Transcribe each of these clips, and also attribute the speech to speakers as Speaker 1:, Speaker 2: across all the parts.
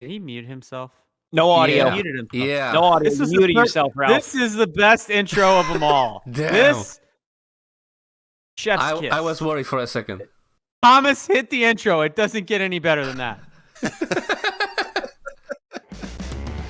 Speaker 1: Did he mute himself?
Speaker 2: No audio.
Speaker 1: He muted himself.
Speaker 3: Yeah.
Speaker 2: No audio. You muted yourself, Ralph.
Speaker 1: This is the best intro of them all.
Speaker 3: Damn.
Speaker 1: This chef's kiss.
Speaker 3: I was worried for a second.
Speaker 1: Thomas, hit the intro. It doesn't get any better than that.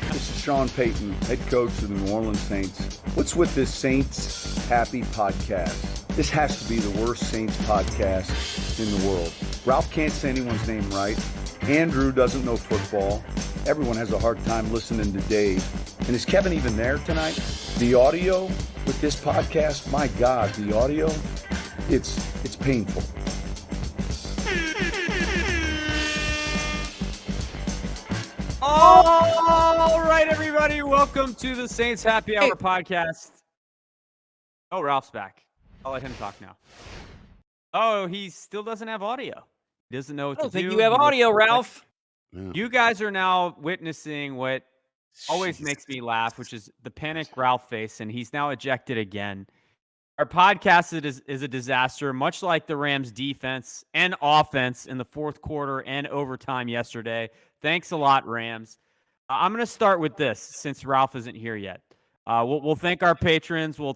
Speaker 4: This is Sean Payton, head coach of the New Orleans Saints. What's with this Saints Happy podcast? This has to be the worst Saints podcast in the world. Ralph can't say anyone's name right. Andrew doesn't know football. Everyone has a hard time listening to Dave. And is Kevin even there tonight? The audio with this podcast, my God, the audio, it's painful.
Speaker 1: All right, everybody. Welcome to the Saints Happy Hour podcast. Oh, Ralph's back. I'll let him talk now. Oh, he still doesn't have audio. He doesn't know what to do.
Speaker 2: I don't think you have audio, Ralph.
Speaker 1: You guys are now witnessing what always makes me laugh, which is the panic Ralph face, and he's now ejected again. Our podcast is a disaster, much like the Rams' defense and offense in the fourth quarter and overtime yesterday. Thanks a lot, Rams. I'm going to start with this since Ralph isn't here yet. We'll thank our patrons. We'll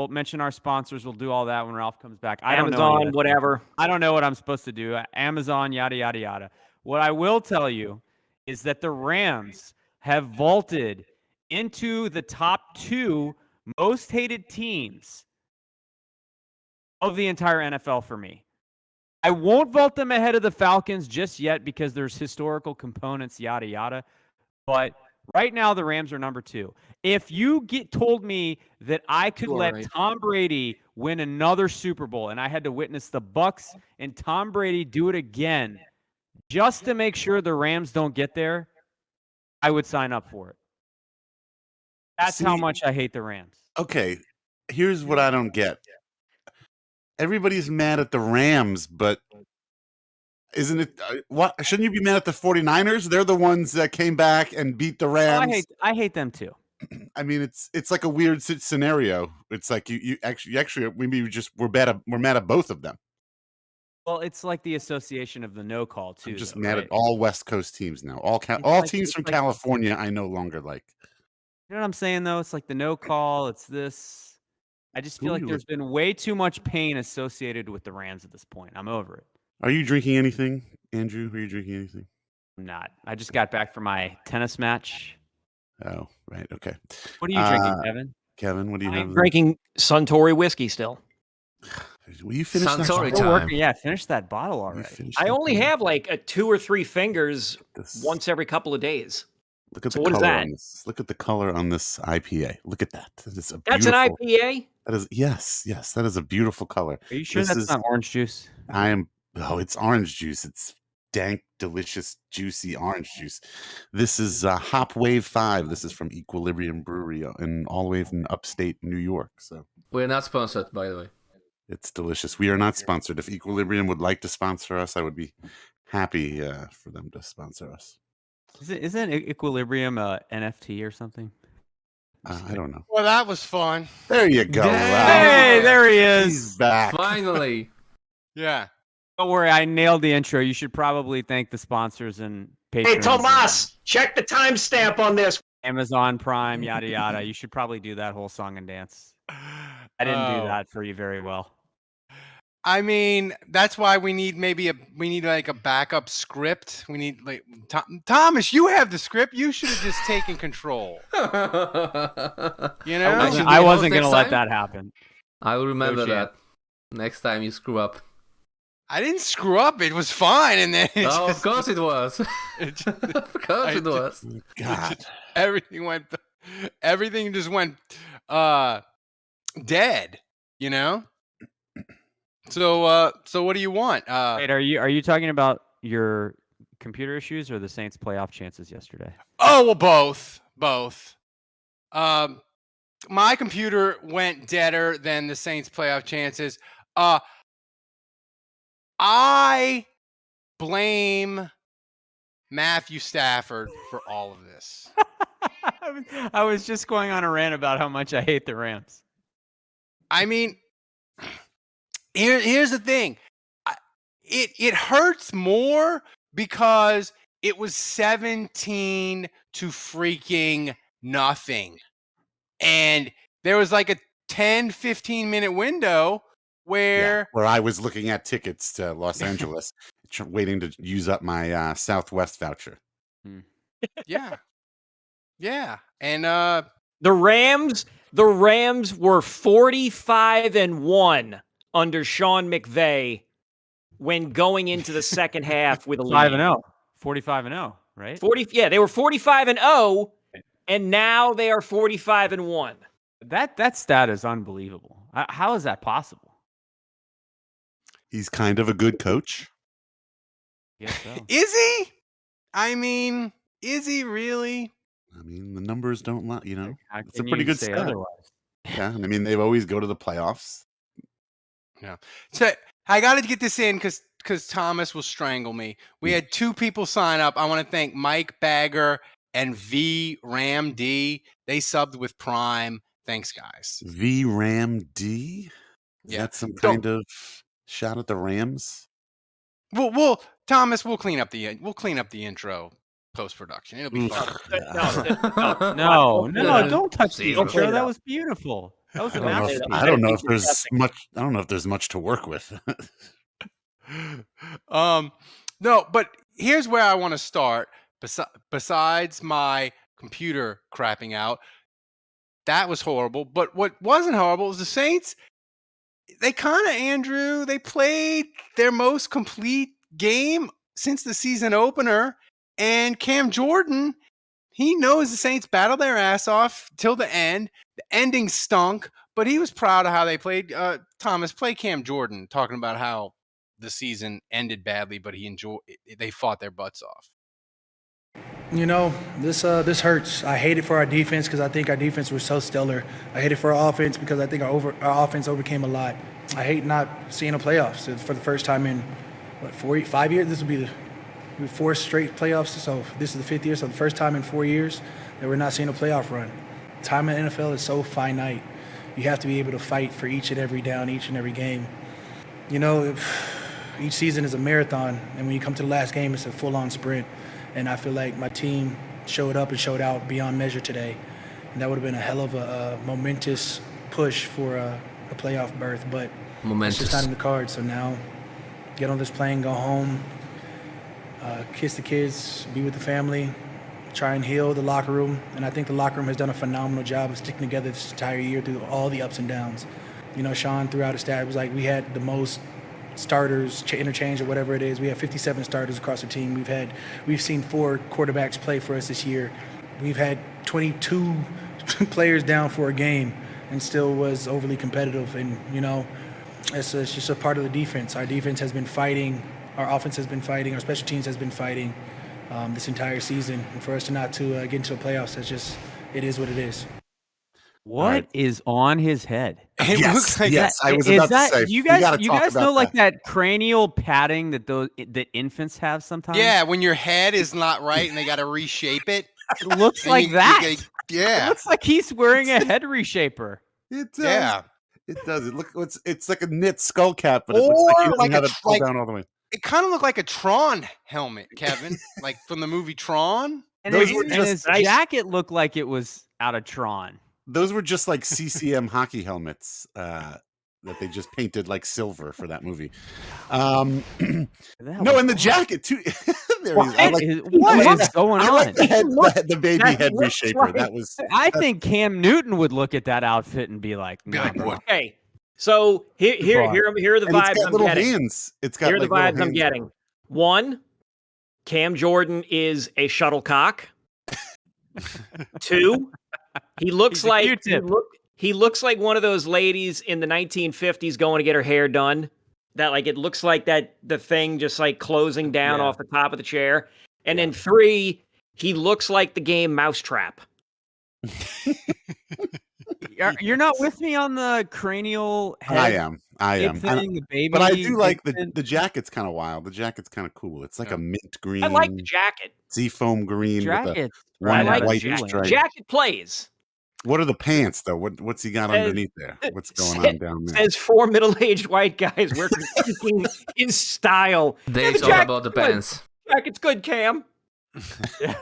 Speaker 1: mention our sponsors. We'll do all that when Ralph comes back.
Speaker 2: Amazon, whatever.
Speaker 1: I don't know what I'm supposed to do. Amazon, yada, yada, yada. What I will tell you is that the Rams have vaulted into the top 2 most hated teams of the entire NFL for me. I won't vault them ahead of the Falcons just yet because there's historical components, yada, yada. But right now, the Rams are number 2. If you told me that I could let Tom Brady win another Super Bowl and I had to witness the Bucs and Tom Brady do it again just to make sure the Rams don't get there, I would sign up for it. That's how much I hate the Rams.
Speaker 5: Okay, here's what I don't get. Everybody's mad at the Rams, but isn't it? What shouldn't you be mad at the 49ers? They're the ones that came back and beat the Rams.
Speaker 1: I hate them too.
Speaker 5: I mean, it's like a weird scenario. It's like you actually we're mad at both of them.
Speaker 1: Well, it's like the association of the no call too.
Speaker 5: I'm just mad at all West Coast teams now. All teams from California I no longer like.
Speaker 1: You know what I'm saying though? It's like the no call. It's this. I just feel like there's been way too much pain associated with the Rams at this point. I'm over it.
Speaker 5: Are you drinking anything, Andrew? Are you drinking anything?
Speaker 1: I'm not. I just got back from my tennis match.
Speaker 5: Oh, right. Okay.
Speaker 1: What are you drinking, Kevin?
Speaker 5: Kevin, what do you have?
Speaker 2: I'm drinking Suntory whiskey still.
Speaker 5: Will you finish
Speaker 3: Suntory
Speaker 5: that?
Speaker 3: time.
Speaker 1: Yeah, finish that bottle already.
Speaker 2: I only have like 2 or 3 fingers once every couple of days.
Speaker 5: Look at
Speaker 2: So
Speaker 5: the
Speaker 2: what is
Speaker 5: color
Speaker 2: that?
Speaker 5: on this. Look at the color on this IPA. Look at that.
Speaker 2: That's an IPA?
Speaker 5: That is yes. That is a beautiful color.
Speaker 1: Are you sure that's not orange juice?
Speaker 5: It's orange juice. It's dank, delicious, juicy orange juice. This is Hop Wave 5. This is from Equilibrium Brewery and all the way from upstate New York. So
Speaker 3: We're not sponsored, by the way.
Speaker 5: it's delicious. We are not sponsored. If Equilibrium would like to sponsor us, I would be happy for them to sponsor us.
Speaker 1: Isn't Equilibrium a NFT or something?
Speaker 5: I don't know.
Speaker 6: Well, that was fun.
Speaker 5: There you go. Ralph.
Speaker 1: Hey, there he is.
Speaker 5: He's back.
Speaker 3: Finally.
Speaker 6: Yeah.
Speaker 1: Don't worry, I nailed the intro. You should probably thank the sponsors and patrons.
Speaker 7: Hey, Tomas, check the timestamp on this.
Speaker 1: Amazon Prime, yada, yada. You should probably do that whole song and dance. I didn't do that for you very well.
Speaker 6: I mean, that's why we need like a backup script. We need like Thomas, you have the script. You should have just taken control. You know,
Speaker 1: I wasn't going to let that happen.
Speaker 3: I will remember
Speaker 1: shit.
Speaker 3: that next time you screw up.
Speaker 6: I didn't screw up. It was fine, and then
Speaker 3: Of course it was. Of course it was.
Speaker 5: God.
Speaker 6: Everything just went dead. You know. So what do you want?
Speaker 1: Wait, are you talking about your computer issues or the Saints playoff chances yesterday?
Speaker 6: Oh, well, both. My computer went deader than the Saints playoff chances. I blame Matthew Stafford for all of this.
Speaker 1: I was just going on a rant about how much I hate the Rams.
Speaker 6: I mean, here's the thing. It hurts more because It was 17 to freaking nothing. And there was like a 10, 15-minute window where
Speaker 5: where I was looking at tickets to Los Angeles, waiting to use up my Southwest voucher.
Speaker 6: yeah. And
Speaker 2: The Rams were 45-1 under Sean McVay when going into the second half with a lead.
Speaker 1: 5-0. 45-0, right?
Speaker 2: They were 45-0, and now they are 45-1.
Speaker 1: That stat is unbelievable. How is that possible?
Speaker 5: He's kind of a good coach.
Speaker 1: Yes, so.
Speaker 6: is he? I mean, is he really?
Speaker 5: I mean, the numbers don't lie,
Speaker 1: How
Speaker 5: It's a
Speaker 1: can
Speaker 5: pretty
Speaker 1: you
Speaker 5: good
Speaker 1: say
Speaker 5: stat.
Speaker 1: otherwise?
Speaker 5: Yeah, I mean, they always go to the playoffs.
Speaker 6: Yeah. So I got to get this in because Thomas will strangle me. We had 2 people sign up. I want to thank Mike Bagger and V Ram D. They subbed with Prime. Thanks, guys.
Speaker 5: V Ram D. Is
Speaker 6: Yeah.
Speaker 5: that some kind of shot at the Rams?
Speaker 6: We'll Thomas. We'll clean up the intro post production. It'll be fun.
Speaker 1: No,
Speaker 3: Yeah.
Speaker 1: don't touch the
Speaker 3: Don't
Speaker 2: play
Speaker 1: intro.
Speaker 2: it
Speaker 1: That
Speaker 2: out.
Speaker 1: was beautiful. That was
Speaker 5: I
Speaker 1: a
Speaker 5: don't know.
Speaker 1: masterpiece.
Speaker 5: I don't know if there's much. I don't know if there's much to work with.
Speaker 6: No, but here's where I want to start. Besides my computer crapping out, that was horrible. But what wasn't horrible is the Saints. They kind of, Andrew, they played their most complete game since the season opener. And Cam Jordan, he knows the Saints battled their ass off till the end. The ending stunk, but he was proud of how they played. Thomas, play Cam Jordan talking about how the season ended badly, but they fought their butts off.
Speaker 8: This hurts. I hate it for our defense because I think our defense was so stellar. I hate it for our offense because I think our offense overcame a lot. I hate not seeing the playoffs for the first time in 5 years. This will be the 4 straight playoffs. So this is the 5th year. So the first time in 4 years that we're not seeing a playoff run. Time in the NFL is so finite. You have to be able to fight for each and every down, each and every game. Each season is a marathon, and when you come to the last game, it's a full-on sprint. And I feel like my team showed up and showed out beyond measure today. And that would have been a hell of a momentous push for a playoff berth. But it's just not in the cards. So now get on this plane, go home, kiss the kids, be with the family, try and heal the locker room. And I think the locker room has done a phenomenal job of sticking together this entire year through all the ups and downs. Sean threw out a stat. It was like we had the most starters interchange or whatever it is. We have 57 starters across the team. We've seen 4 quarterbacks play for us this year. We've had 22 players down for a game and still was overly competitive. And it's just a part of the defense. Our defense has been fighting. Our offense has been fighting. Our special teams has been fighting this entire season. And for us to not get into the playoffs, it is what it is.
Speaker 1: What is on his head?
Speaker 6: It looks like
Speaker 5: yes. I was about to say.
Speaker 1: You
Speaker 5: we gotta
Speaker 1: guys
Speaker 5: talk about
Speaker 1: know like
Speaker 5: that.
Speaker 1: that cranial padding that infants have sometimes?
Speaker 6: Yeah, when your head is not right and they got to reshape it.
Speaker 1: It looks
Speaker 6: And
Speaker 1: like that. It
Speaker 6: Yeah.
Speaker 1: looks like he's wearing a head reshaper.
Speaker 5: It does.
Speaker 6: Yeah.
Speaker 5: It does. It's like a knit skull cap, but it looks like he doesn't have it pulled down all the way.
Speaker 6: It kind of looked like a Tron helmet, Kevin, like from the movie Tron.
Speaker 1: And
Speaker 5: Those
Speaker 1: his,
Speaker 5: were
Speaker 1: and
Speaker 5: just
Speaker 1: his
Speaker 2: nice.
Speaker 1: jacket looked like it was out of Tron.
Speaker 5: Those were just like CCM hockey helmets that they just painted like silver for that movie. No, and the jacket too. There he is. I like,
Speaker 1: What is going
Speaker 5: I
Speaker 1: on?
Speaker 5: like the baby
Speaker 2: that
Speaker 5: head
Speaker 2: looks
Speaker 5: reshaper.
Speaker 2: like-
Speaker 5: That was
Speaker 1: I think Cam Newton would look at that outfit and be like,
Speaker 6: Be like,
Speaker 1: "Nah,
Speaker 6: what?
Speaker 2: Okay, so here are the
Speaker 5: and it's
Speaker 2: vibes
Speaker 5: got
Speaker 2: I'm
Speaker 5: little
Speaker 2: getting.
Speaker 5: hands. It's got
Speaker 2: Here are the
Speaker 5: like, little
Speaker 2: vibes I'm
Speaker 5: hands.
Speaker 2: getting. 1, Cam Jordan is a shuttlecock. 2, he looks
Speaker 1: He's a
Speaker 2: like
Speaker 1: Q-tip.
Speaker 2: he looks like one of those ladies in the 1950s going to get her hair done. That like it looks like that the thing just like closing down
Speaker 1: Yeah.
Speaker 2: off the top of the chair. And then 3, he looks like the game Mousetrap.
Speaker 1: You're not with me on the cranial head
Speaker 5: I am.
Speaker 1: kid thing, the baby.
Speaker 5: But I do like
Speaker 1: infant?
Speaker 5: the jacket's kind of wild. The jacket's kind of cool. It's like a mint green,
Speaker 2: I like the jacket.
Speaker 5: seafoam green with a
Speaker 1: jacket.
Speaker 2: I
Speaker 5: one
Speaker 2: like the
Speaker 5: white
Speaker 2: jacket.
Speaker 5: stripe.
Speaker 2: Jacket plays.
Speaker 5: What are the pants though? What's he got
Speaker 2: Says-
Speaker 5: underneath there? What's going
Speaker 2: says-
Speaker 5: on down there?
Speaker 2: Says 4 middle-aged white guys we're critiquing in style.
Speaker 3: Dave's
Speaker 2: the
Speaker 3: all
Speaker 2: jacket's
Speaker 3: about the
Speaker 2: good.
Speaker 3: pants.
Speaker 2: Jacket's good, Cam.
Speaker 1: Yeah.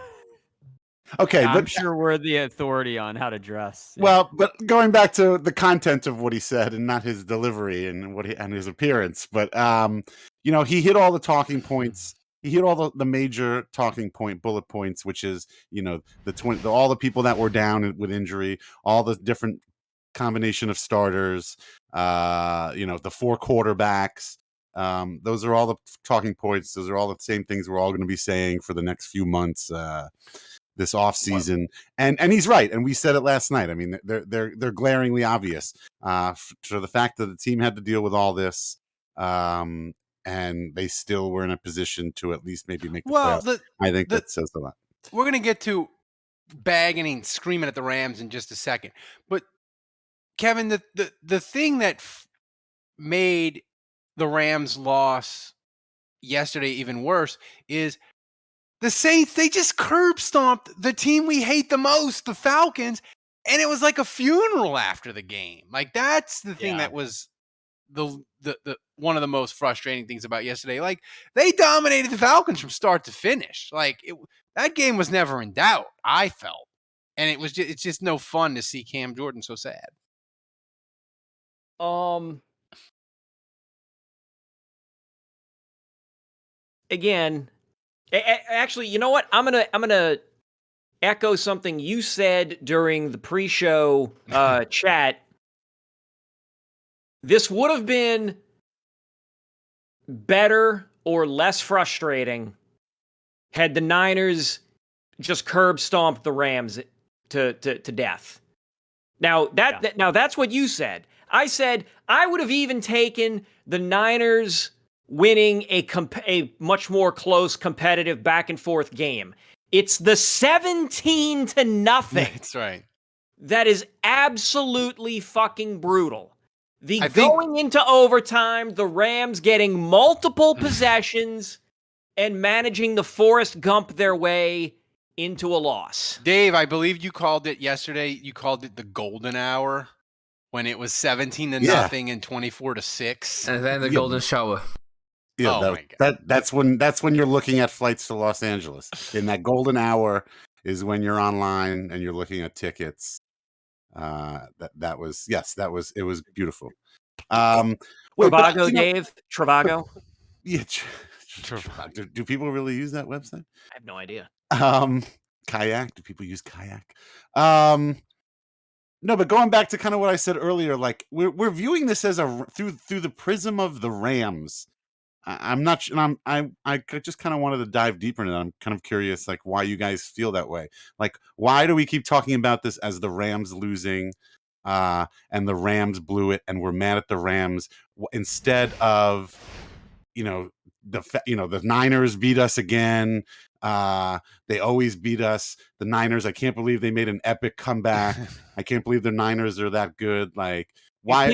Speaker 5: Okay,
Speaker 1: I'm
Speaker 5: but
Speaker 1: sure we're the authority on how to dress. Yeah.
Speaker 5: well, but going back to the content of what he said and not his delivery and his appearance, but he hit all the talking points. He hit all the major bullet points, which is all the people that were down with injury, all the different combination of starters, the 4 quarterbacks. Those are all the talking points. Those are all the same things we're all going to be saying for the next few months. This off season, and he's right, and we said it last night. I mean, they're glaringly obvious for the fact that the team had to deal with all this, and they still were in a position to at least maybe make the playoffs. I think that says a lot.
Speaker 6: We're gonna get to bagging and screaming at the Rams in just a second, but Kevin, the thing that made the Rams' loss yesterday even worse is the Saints. They just curb stomped the team we hate the most, the Falcons, and it was like a funeral after the game. Like, that's the thing that was the one of the most frustrating things about yesterday. Like, they dominated the Falcons from start to finish. Like, that game was never in doubt, I felt, and it's just no fun to see Cam Jordan so sad.
Speaker 2: Again, actually, you know what? I'm gonna echo something you said during the pre-show chat. This would have been better or less frustrating had the Niners just curb stomped the Rams to death. Now that's what you said. I said I would have even taken the Niners winning a much more close, competitive, back and forth game. It's the 17-0.
Speaker 6: That's right.
Speaker 2: That is absolutely fucking brutal. Going into overtime, the Rams getting multiple possessions and managing to Forrest Gump their way into a loss.
Speaker 6: Dave, I believe you called it yesterday. You called it the golden hour when it was 17-0 and 24-6.
Speaker 3: And then the golden shower.
Speaker 5: Yeah, that's when you're looking at flights to Los Angeles. In that golden hour is when you're online and you're looking at tickets. It was beautiful.
Speaker 2: Trivago, Dave. Trivago.
Speaker 5: Yeah, do people really use that website?
Speaker 2: I have no idea.
Speaker 5: Kayak. Do people use Kayak? No, but going back to kind of what I said earlier, like we're viewing this as through the prism of the Rams. I'm not sure. I just kind of wanted to dive deeper into that. I'm kind of curious, like, why you guys feel that way. Like, why do we keep talking about this as the Rams losing, and the Rams blew it, and we're mad at the Rams instead of, the Niners beat us again. They always beat us. The Niners. I can't believe they made an epic comeback. I can't believe the Niners are that good. Like, why?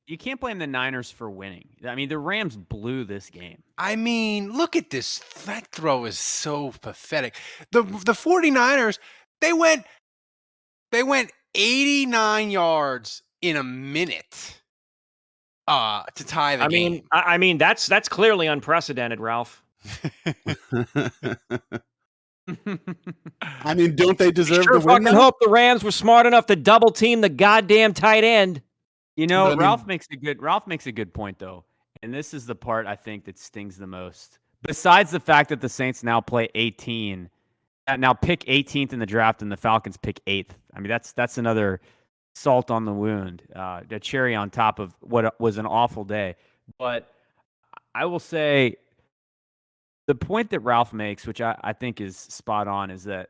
Speaker 1: You can't blame the Niners for winning. I mean, the Rams blew this game.
Speaker 6: I mean, look at this. That throw is so pathetic. The 49ers, they went 89 yards in a minute to tie the game.
Speaker 2: I mean that's clearly unprecedented, Ralph.
Speaker 5: I mean, don't they deserve
Speaker 2: the
Speaker 5: win?
Speaker 2: I hope the Rams were smart enough to double team the goddamn tight end.
Speaker 1: Ralph makes a good point, though. And this is the part I think that stings the most. Besides the fact that the Saints now play 18, now pick 18th in the draft, and the Falcons pick 8th. I mean, that's another salt on the wound, the cherry on top of what was an awful day. But I will say the point that Ralph makes, which I think is spot on, is that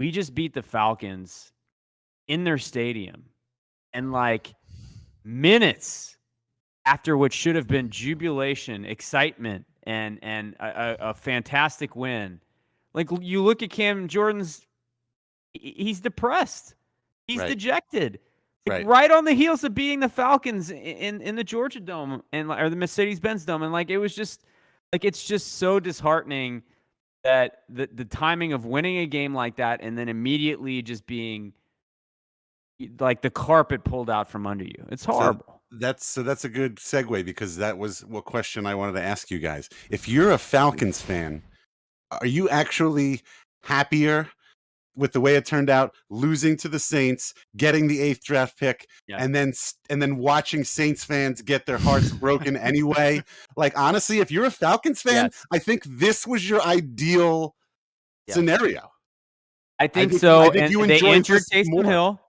Speaker 1: we just beat the Falcons in their stadium. And, minutes after what should have been jubilation, excitement, and a fantastic win. Like, you look at Cam Jordan's, he's depressed. He's dejected. Right on the heels of beating the Falcons in the Georgia Dome or the Mercedes-Benz Dome. And it was just it's just so disheartening that the timing of winning a game like that and then immediately just being like the carpet pulled out from under you. It's horrible.
Speaker 5: So that's a good segue, because that was what question I wanted to ask you guys. If you're a Falcons fan, are you actually happier with the way it turned out, losing to the Saints, getting the 8th draft pick,
Speaker 1: Yeah.
Speaker 5: and then watching Saints fans get their hearts broken anyway? Like, honestly, if you're a Falcons fan,
Speaker 1: Yes.
Speaker 5: I think this was your ideal
Speaker 1: Yes.
Speaker 5: scenario.
Speaker 1: I think
Speaker 5: think
Speaker 1: so.
Speaker 5: you- I think
Speaker 1: and
Speaker 5: you
Speaker 1: they
Speaker 5: enjoyed
Speaker 1: injured
Speaker 5: this
Speaker 1: Taysom
Speaker 5: more.
Speaker 1: Hill.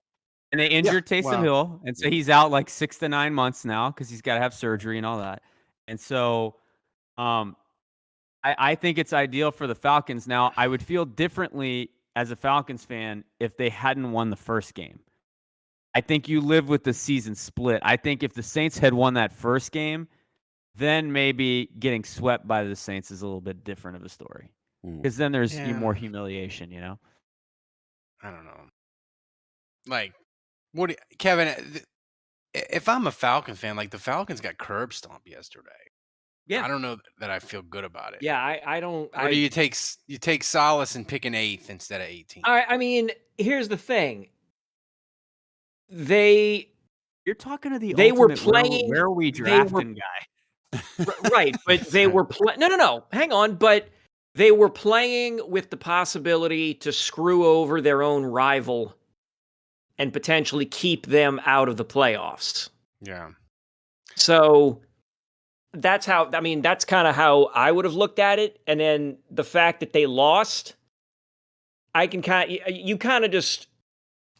Speaker 1: And they injured Taysom
Speaker 5: well,
Speaker 1: Hill. And so he's out like 6 to 9 months now because he's got to have surgery and all that. And so I think it's ideal for the Falcons. Now, I would feel differently as a Falcons fan if they hadn't won the first game. I think you live with the season split. I think if the Saints had won that first game, then maybe getting swept by the Saints is a little bit different of a story. Because then there's more humiliation, you know?
Speaker 6: I don't know. Like, Kevin, if I'm a Falcon fan, like the Falcons got curb stomped yesterday.
Speaker 2: Yeah.
Speaker 6: I don't know that I feel good about it.
Speaker 2: Yeah, I don't.
Speaker 6: Or do you take solace and pick an 8th instead of 18?
Speaker 2: I mean, here's the thing. You're
Speaker 1: talking to the
Speaker 2: they were
Speaker 1: ultimate
Speaker 2: playing.
Speaker 1: Where are we drafting guy?
Speaker 2: Right, but they were playing. No. Hang on, but they were playing with the possibility to screw over their own rival and potentially keep them out of the playoffs.
Speaker 6: Yeah.
Speaker 2: So that's how. I mean, that's kind of how I would have looked at it. And then the fact that they lost, you kind of just.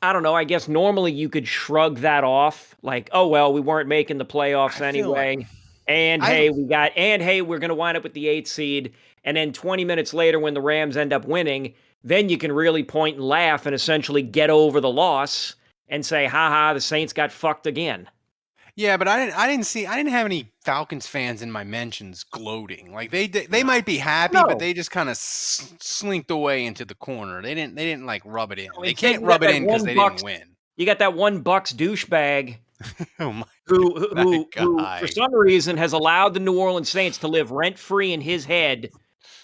Speaker 2: I don't know. I guess normally you could shrug that off, like, "Oh well, we weren't making the playoffs anyway." Hey, we're going to wind up with the 8th seed. And then 20 minutes later, when the Rams end up winning, then you can really point and laugh and essentially get over the loss and say, "Ha, the Saints got fucked again."
Speaker 6: Yeah, but I didn't have any Falcons fans in my mentions gloating. Like they might be happy, but they just kind of slinked away into the corner. They didn't like rub it in. They can't rub it in because they didn't win.
Speaker 2: You got that $1 douchebag who for some reason has allowed the New Orleans Saints to live rent free in his head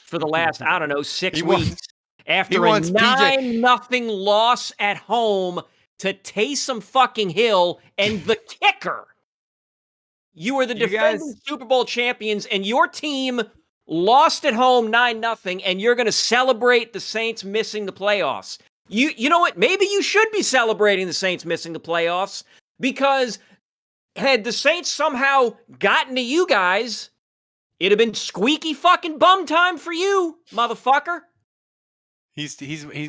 Speaker 2: for the last 6 weeks after a 9-0 loss at home to Taysom fucking Hill and the kicker. You were the defending Super Bowl champions, and your team lost at home 9-0, and you're going to celebrate the Saints missing the playoffs. You know what? Maybe you should be celebrating the Saints missing the playoffs, because had the Saints somehow gotten to you guys, it'd have been squeaky fucking bum time for you, motherfucker.
Speaker 6: He's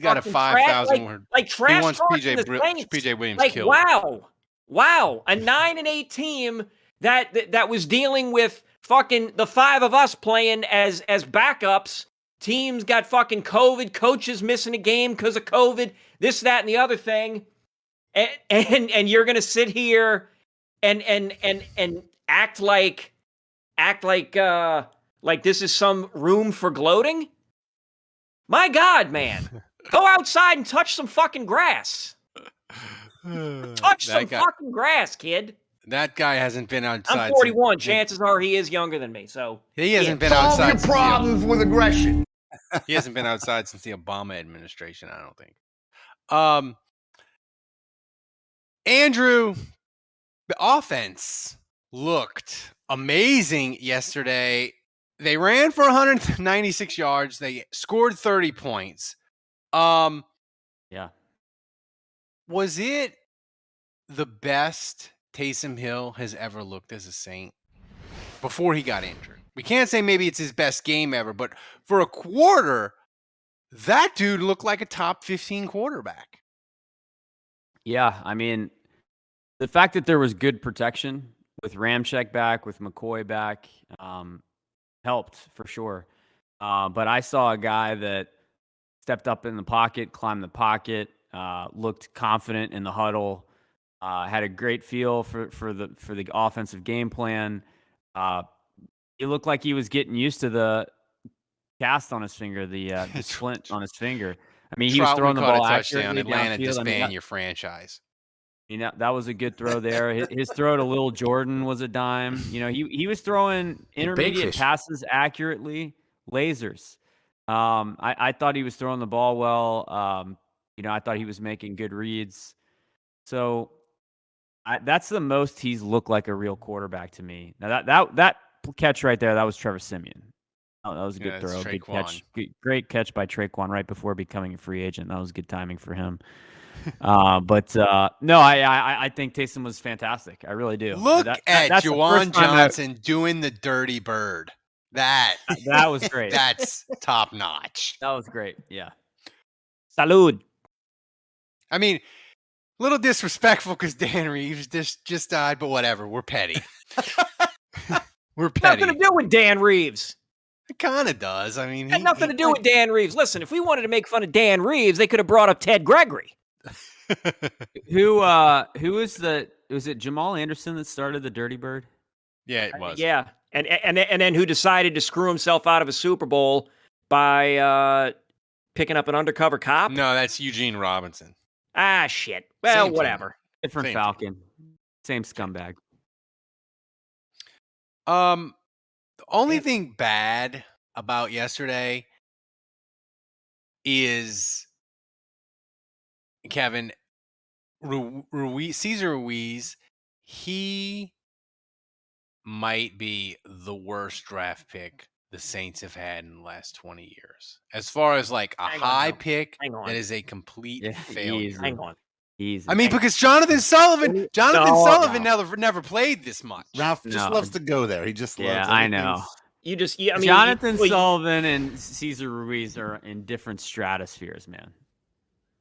Speaker 6: got a 5,000 word.
Speaker 2: Like trash.
Speaker 6: He wants PJ Williams killed.
Speaker 2: Wow. A 9-8 team that was dealing with fucking the 5 of us playing as backups. Teams got fucking COVID. Coaches missing a game because of COVID. This, that, and the other thing. And you're gonna sit here and act like this is some room for gloating? My God, man. Go outside and touch some fucking grass. Touch some fucking grass, kid.
Speaker 6: That guy hasn't been outside.
Speaker 2: I'm 41. Chances are he is younger than me. So
Speaker 6: he hasn't been outside.
Speaker 7: Solve your problems with aggression.
Speaker 6: He hasn't been outside since the Obama administration, I don't think. Andrew, the offense looked amazing yesterday. They ran for 196 yards. They scored 30 points.
Speaker 1: Yeah.
Speaker 6: Was it the best Taysom Hill has ever looked as a Saint before he got injured? We can't say maybe it's his best game ever, but for a quarter, that dude looked like a top 15 quarterback.
Speaker 1: Yeah, I mean, the fact that there was good protection with Ramczyk back, with McCoy back, helped for sure. But I saw a guy that stepped up in the pocket, climbed the pocket, looked confident in the huddle, had a great feel for the offensive game plan. He looked like he was getting used to the cast on his finger, the splint on his finger. I mean, he was throwing the ball accurately
Speaker 6: Atlanta
Speaker 1: downfield.
Speaker 6: disband your franchise.
Speaker 1: You know, that was a good throw there. His throw to Lil Jordan was a dime. You know, he was throwing intermediate passes accurately, lasers. I thought he was throwing the ball well. You know, I thought he was making good reads. So that's the most he's looked like a real quarterback to me. Now that catch right there, that was Trevor Siemian. Oh, that was a good
Speaker 6: that's
Speaker 1: throw. Good
Speaker 6: Traquan.
Speaker 1: catch. Great catch by Traquan right before becoming a free agent. That was good timing for him. But no, I think Taysom was fantastic. I really do.
Speaker 6: Look
Speaker 1: that's
Speaker 6: at
Speaker 1: the
Speaker 6: Juwan
Speaker 1: first time
Speaker 6: Johnson doing the dirty bird. That
Speaker 1: was great.
Speaker 6: that's top notch.
Speaker 1: That was great. Yeah.
Speaker 2: Salud.
Speaker 6: I mean, a little disrespectful because Dan Reeves just died, but whatever. We're petty. We're petty.
Speaker 2: Nothing to do with Dan Reeves.
Speaker 6: It kind of does. I mean,
Speaker 2: Had nothing to do with Dan Reeves. Listen, if we wanted to make fun of Dan Reeves, they could have brought up Ted Gregory.
Speaker 1: Who was it Jamal Anderson that started the Dirty Bird?
Speaker 6: Yeah, it was.
Speaker 2: Yeah, and then who decided to screw himself out of a Super Bowl by picking up an undercover cop?
Speaker 6: No, that's Eugene Robinson.
Speaker 2: Ah, shit. Well,
Speaker 6: Same
Speaker 2: whatever.
Speaker 1: Different
Speaker 6: Same
Speaker 1: Falcon. Same scumbag.
Speaker 6: The only thing bad about yesterday is Kevin Ruiz, Cesar Ruiz. He might be the worst draft pick the Saints have had in the last 20 years. As far as like a high pick that is a complete failure.
Speaker 1: Easy.
Speaker 2: Hang on.
Speaker 1: Easy.
Speaker 6: I mean, because Jonathan Sullivan never played this much.
Speaker 5: Ralph just loves to go there. He just loves
Speaker 1: I know.
Speaker 2: Jonathan
Speaker 1: Sullivan and Cesar Ruiz are in different stratospheres, man.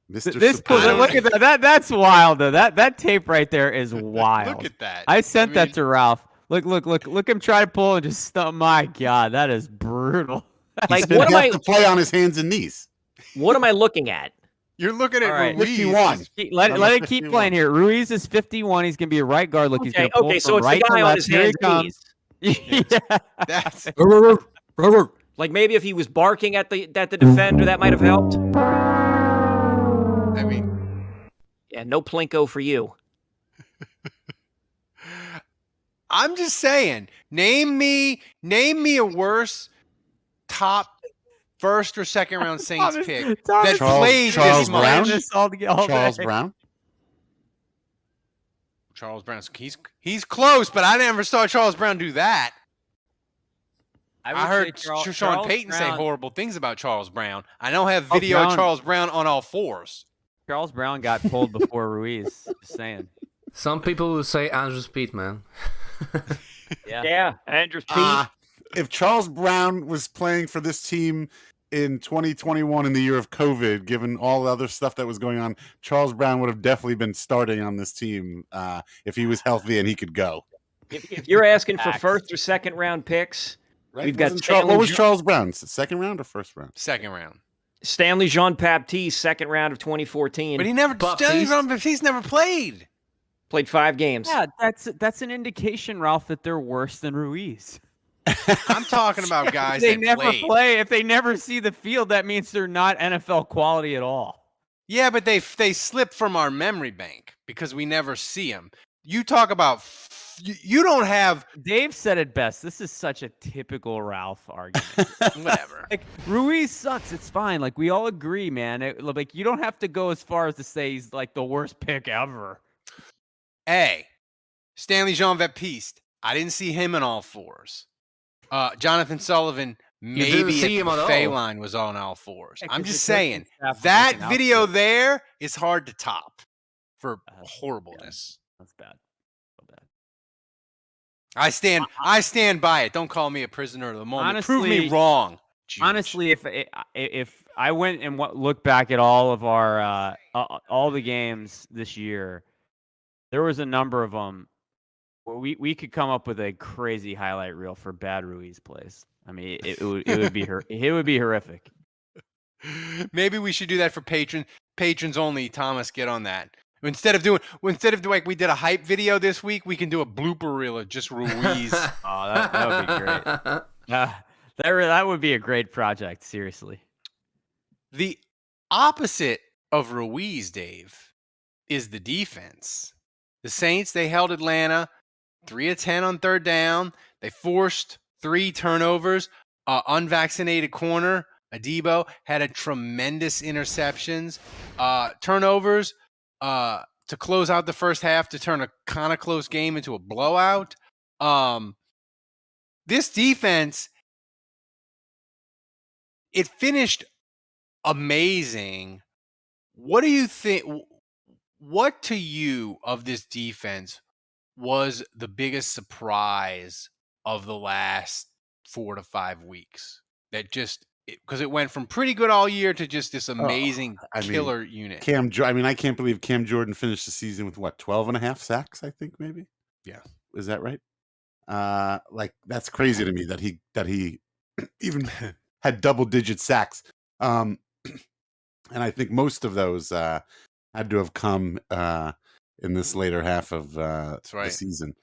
Speaker 1: Look at that. That's wild, though. That tape right there is wild.
Speaker 6: Look at that.
Speaker 1: I sent that to Ralph. Look him try to pull and just stump. My God, that is brutal.
Speaker 2: Like,
Speaker 5: what am I to play on his hands and knees?
Speaker 2: What am I looking at?
Speaker 6: You're looking at Ruiz.
Speaker 5: 51.
Speaker 1: Let it keep playing here. Ruiz is 51. He's gonna be a right guard. Look, he's gonna pull from
Speaker 2: so it's
Speaker 1: right
Speaker 2: the guy
Speaker 1: to
Speaker 2: on
Speaker 1: left.
Speaker 2: his
Speaker 1: Here he
Speaker 2: hands and
Speaker 1: comes.
Speaker 2: knees.
Speaker 1: Yeah.
Speaker 6: That's
Speaker 2: like maybe if he was barking at the defender, that might have helped.
Speaker 6: I mean,
Speaker 2: yeah, no Plinko for you.
Speaker 6: I'm just saying. Name me a worse top first or second round Saints pick that played
Speaker 5: Charles
Speaker 6: this
Speaker 5: Brown.
Speaker 6: much. Charles Brown. He's close, but I never saw Charles Brown do that. I heard Sean Payton say horrible things about Charles Brown. I don't have video of Charles Brown on all fours.
Speaker 1: Charles Brown got pulled before Ruiz. Just saying.
Speaker 3: Some people will say Andrew Speed, man.
Speaker 2: Yeah, Andrew Speed.
Speaker 5: If Charles Brown was playing for this team in 2021 in the year of COVID, given all the other stuff that was going on, Charles Brown would have definitely been starting on this team if he was healthy and he could go.
Speaker 2: If you're asking for first or second round picks,
Speaker 5: right?
Speaker 2: We've got
Speaker 5: what was Charles Brown? Second round or first round?
Speaker 6: Second round.
Speaker 2: Stanley Jean-Baptiste, second round of 2014.
Speaker 6: But he's never played.
Speaker 2: Played 5 games.
Speaker 1: Yeah, that's an indication, Ralph, that they're worse than Ruiz.
Speaker 6: I'm talking about guys
Speaker 1: they
Speaker 6: that
Speaker 1: never
Speaker 6: played.
Speaker 1: play. If they never see the field, that means they're not NFL quality at all.
Speaker 6: Yeah, but they slip from our memory bank because we never see them. You talk about you don't have.
Speaker 1: Dave said it best. This is such a typical Ralph argument.
Speaker 6: Whatever.
Speaker 1: Like Ruiz sucks. It's fine. Like we all agree, man. Like you don't have to go as far as to say he's like the worst pick ever.
Speaker 6: Hey, Stanley Jean-Baptiste. I didn't see him in all fours. Jonathan Sullivan, maybe
Speaker 3: see him
Speaker 6: at the
Speaker 3: at
Speaker 6: Fay
Speaker 3: all.
Speaker 6: line was on all fours.
Speaker 1: Yeah,
Speaker 6: I'm
Speaker 1: 'cause
Speaker 6: just
Speaker 1: the coaching
Speaker 6: saying
Speaker 1: staff was
Speaker 6: that
Speaker 1: looking out
Speaker 6: video
Speaker 1: for it.
Speaker 6: there is hard to top for horribleness.
Speaker 1: That's bad. So bad.
Speaker 6: I stand by it. Don't call me a prisoner of the moment. Prove me
Speaker 1: Honestly-
Speaker 6: wrong. Juge.
Speaker 1: Honestly, if I went and looked back at all of our all the games this year, there was a number of them where we could come up with a crazy highlight reel for bad Ruiz plays. I mean, it would be it would be horrific.
Speaker 6: Maybe we should do that for patrons only. Thomas, get on that. Instead of like we did a hype video this week, we can do a blooper reel of just Ruiz.
Speaker 1: Oh, that would be great. That would be a great project. Seriously.
Speaker 6: The opposite of Ruiz, Dave, is the defense. The Saints, they held Atlanta 3 of 10 on third down. They forced 3 turnovers. Unvaccinated corner, Adebo, had a tremendous interceptions. Turnovers to close out the first half to turn a kind of close game into a blowout. This defense it finished amazing. What do you think? What to you of this defense was the biggest surprise of the last 4 to 5 weeks? That just because it went from pretty good all year to just this amazing killer unit.
Speaker 5: I can't believe Cam Jordan finished the season with what, 12 and a half sacks, I think maybe.
Speaker 6: Yeah.
Speaker 5: Is that right? Like that's crazy to me that he even had double-digit sacks. And I think most of those had to have come in this later half of the season.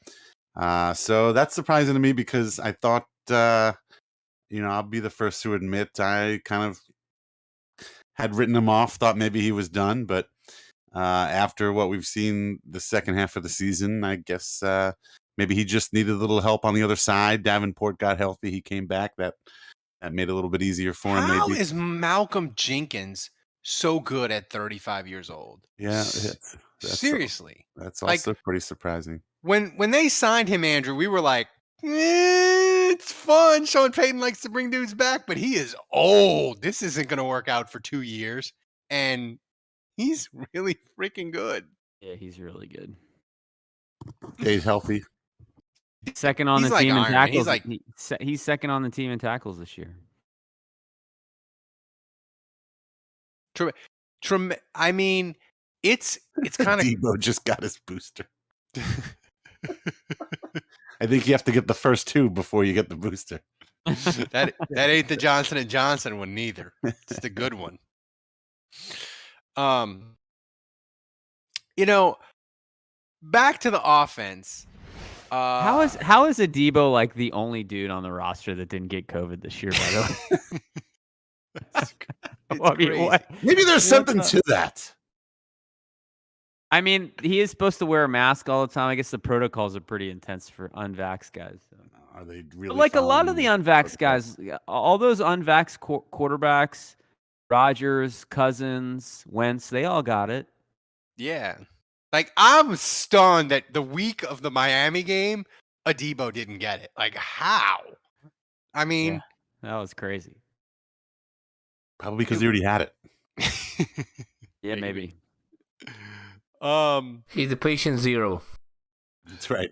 Speaker 5: So that's surprising to me because I thought, I'll be the first to admit I kind of had written him off, thought maybe he was done. But after what we've seen the second half of the season, I guess maybe he just needed a little help on the other side. Davenport got healthy. He came back. That made it a little bit easier for him.
Speaker 6: How
Speaker 5: maybe.
Speaker 6: is Malcolm Jenkins so good at 35 years old?
Speaker 5: Yeah.
Speaker 6: Seriously.
Speaker 5: That's also pretty surprising.
Speaker 6: When they signed him, Andrew, we were like, it's fun. Sean Payton likes to bring dudes back, but he is old. This isn't going to work out for 2 years. And he's really freaking good.
Speaker 1: Yeah, he's really good.
Speaker 5: Stayed healthy.
Speaker 1: Second on the team in tackles. He's second on the team in tackles this year.
Speaker 6: I mean, it's kind of
Speaker 5: Debo just got his booster. I think you have to get the first 2 before you get the booster.
Speaker 6: that ain't the Johnson & Johnson one neither. It's the good one. Back to the offense.
Speaker 1: How is Adebo like the only dude on the roster that didn't get COVID this year? By the way,
Speaker 5: Maybe there's something to that.
Speaker 1: I mean, he is supposed to wear a mask all the time. I guess the protocols are pretty intense for unvaxxed guys. So.
Speaker 5: Are they really?
Speaker 1: Like a lot of the unvaxxed guys, all those unvaxxed quarterbacks, Rodgers, Cousins, Wentz, they all got it.
Speaker 6: Yeah. Like, I'm stunned that the week of the Miami game, Adebo didn't get it. Like, how? I mean,
Speaker 1: that was crazy.
Speaker 5: Probably because he already had it.
Speaker 1: Yeah, maybe.
Speaker 3: He's the patient zero.
Speaker 5: That's right.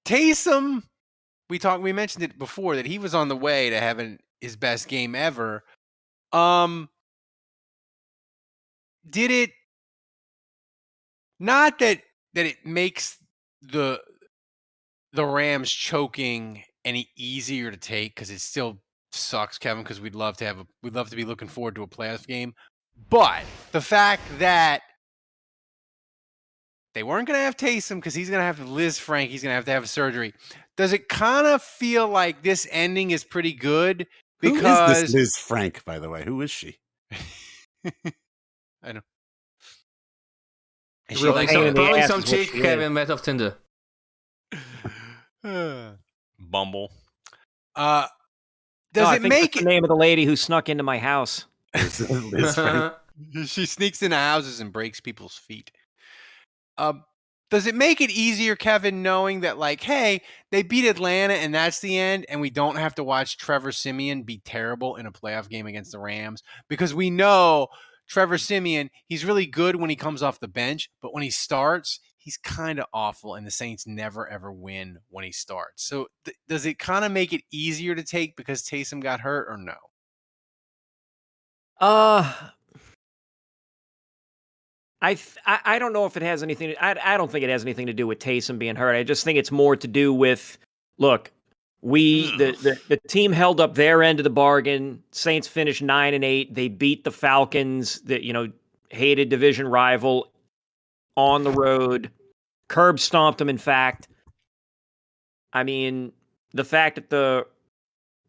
Speaker 6: Taysom, we mentioned it before that he was on the way to having his best game ever. Did it not that it makes the Rams choking any easier to take because it still sucks, Kevin, because we'd love to be looking forward to a playoff game. But the fact that they weren't going to have Taysom because he's going to have Liz Frank, he's going to have surgery. Does it kind of feel like this ending is pretty good? Because
Speaker 5: who is this Liz Frank, by the way? Who is she?
Speaker 6: I know.
Speaker 2: She like
Speaker 3: probably some chick Kevin met off Tinder.
Speaker 6: Bumble.
Speaker 2: I think that's the name of the lady who snuck into my house?
Speaker 5: Liz Frank.
Speaker 6: She sneaks into houses and breaks people's feet. Does it make it easier, Kevin, knowing that, like, hey, they beat Atlanta and that's the end, and we don't have to watch Trevor Siemian be terrible in a playoff game against the Rams? Because we know Trevor Siemian, he's really good when he comes off the bench, but when he starts, he's kind of awful, and the Saints never, ever win when he starts. So does it kind of make it easier to take because Taysom got hurt, or no?
Speaker 2: I don't know if it has anything. I don't think it has anything to do with Taysom being hurt. I just think it's more to do with, look, the team held up their end of the bargain. Saints finished 9-8. They beat the Falcons, the hated division rival, on the road. Curb stomped them. In fact, I mean, the fact that the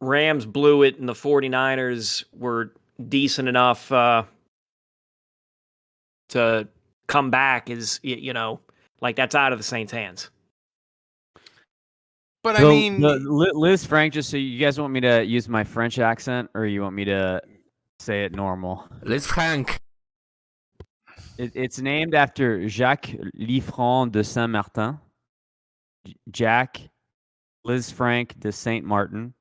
Speaker 2: Rams blew it and the 49ers were decent enough to come back is, like, that's out of the Saints' hands.
Speaker 6: But I mean,
Speaker 1: Liz Frank, just so you guys want me to use my French accent, or you want me to say it normal?
Speaker 3: Liz Frank.
Speaker 1: It's named after Jacques Liffrand de Saint-Martin. Jack Liz Frank de Saint-Martin.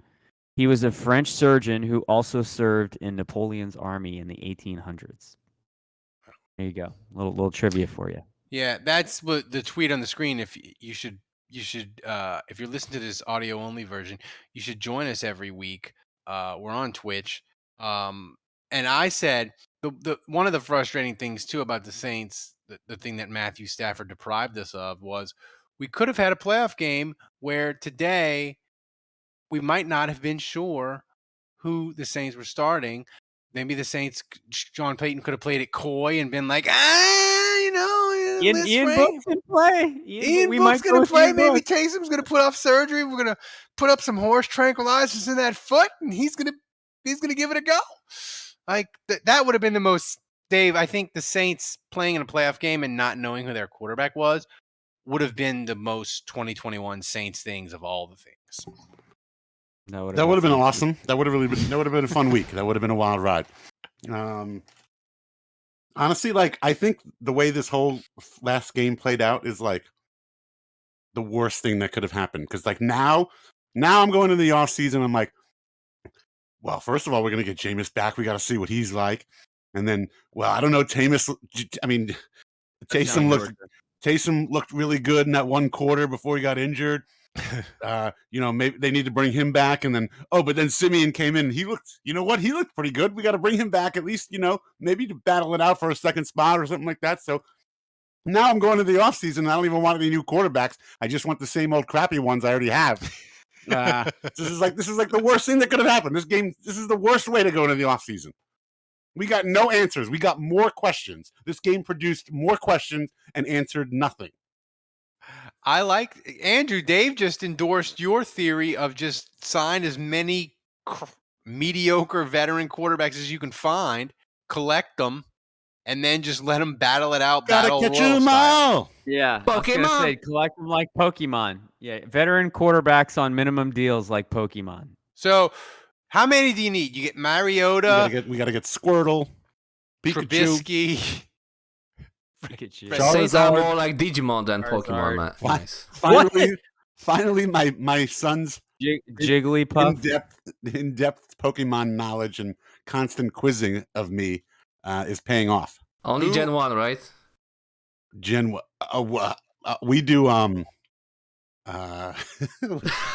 Speaker 1: He was a French surgeon who also served in Napoleon's army in the 1800s. There you go. Little trivia for you.
Speaker 6: Yeah, that's what the tweet on the screen. If you should, if you're listening to this audio only version, you should join us every week. We're on Twitch. And I said the one of the frustrating things too about the Saints, the thing that Matthew Stafford deprived us of was we could have had a playoff game where today we might not have been sure who the Saints were starting. Maybe the Saints, John Payton could have played it coy and been like,
Speaker 1: Ian Book's can play.
Speaker 6: Ian Book's going to play. Maybe Taysom's going to put off surgery. We're going to put up some horse tranquilizers in that foot, and he's going to give it a go. Like that would have been the most, Dave. I think the Saints playing in a playoff game and not knowing who their quarterback was would have been the most 2021 Saints things of all the things.
Speaker 5: That would have been awesome. That would have been a fun week. That would have been a wild ride. Honestly, like I think the way this whole last game played out is like the worst thing that could have happened. Because like now I'm going into the off season. I'm like, well, first of all, we're gonna get Jameis back. We got to see what he's like, and then, well, I don't know, Taysom looked really good in that one quarter before he got injured. Maybe they need to bring him back, and then but then Simeon came in and he looked pretty good. We got to bring him back at least, maybe to battle it out for a second spot or something like that. So now I'm going to the offseason. I don't even want any new quarterbacks. I just want the same old crappy ones I already have. This is like the worst thing that could have happened. This is the worst way to go into the offseason. We got no answers. We got more questions. This game produced more questions and answered nothing.
Speaker 6: I like Andrew. Dave just endorsed your theory of just sign as many mediocre veteran quarterbacks as you can find, collect them, and then just let them battle it out.
Speaker 5: Gotta catch them all.
Speaker 1: Yeah,
Speaker 2: Pokemon.
Speaker 1: Collect them like Pokemon. Yeah, veteran quarterbacks on minimum deals like Pokemon.
Speaker 6: So, how many do you need? You get Mariota.
Speaker 5: We gotta get Squirtle, Pikachu.
Speaker 1: Pikachu.
Speaker 3: Saints are more like Digimon than Pokemon. Nice.
Speaker 5: Finally, my son's
Speaker 1: Jigglypuff.
Speaker 5: in-depth Pokemon knowledge and constant quizzing of me is paying off.
Speaker 3: Only Gen 1, right?
Speaker 5: We do yeah,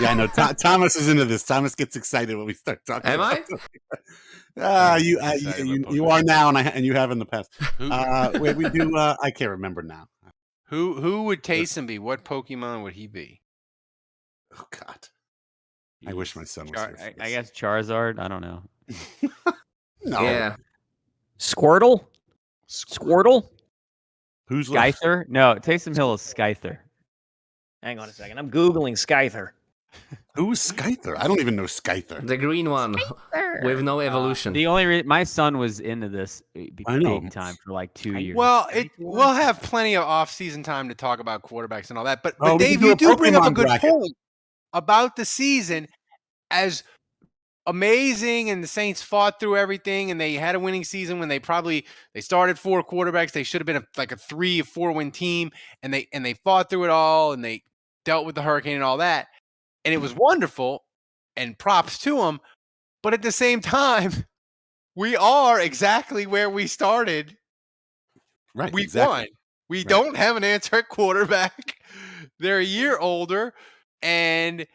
Speaker 5: I know. Thomas is into this. Thomas gets excited when we start talking.
Speaker 3: Am I?
Speaker 5: You are now, and you have in the past. We do. I can't remember now.
Speaker 6: Who would Taysom be? What Pokemon would he be?
Speaker 5: Oh God! I wish my son was here.
Speaker 1: I guess Charizard. I don't know.
Speaker 5: No.
Speaker 3: Yeah.
Speaker 2: Squirtle?
Speaker 5: Who's left?
Speaker 1: Skyther? No, Taysom Hill is Skyther.
Speaker 2: Hang on a second. I'm Googling Skyther.
Speaker 5: Who's Skyther? I don't even know Skyther.
Speaker 3: The green one with no evolution.
Speaker 1: The only my son was into this big time for like 2 years.
Speaker 6: Well, we'll have plenty of off-season time to talk about quarterbacks and all that. But
Speaker 5: we
Speaker 6: Dave,
Speaker 5: can do
Speaker 6: you
Speaker 5: a
Speaker 6: do bring up a
Speaker 5: Pokemon
Speaker 6: good
Speaker 5: bracket.
Speaker 6: point about the season. As amazing, and the Saints fought through everything, and they had a winning season when they started 4 quarterbacks. They should have been like a 3 or 4 win team, and they fought through it all, and they dealt with the hurricane and all that, and it was wonderful, and props to them. But at the same time, we are exactly where we started.
Speaker 5: Right.
Speaker 6: Week
Speaker 5: exactly.
Speaker 6: 1. We don't have an answer at quarterback. They're a year older, and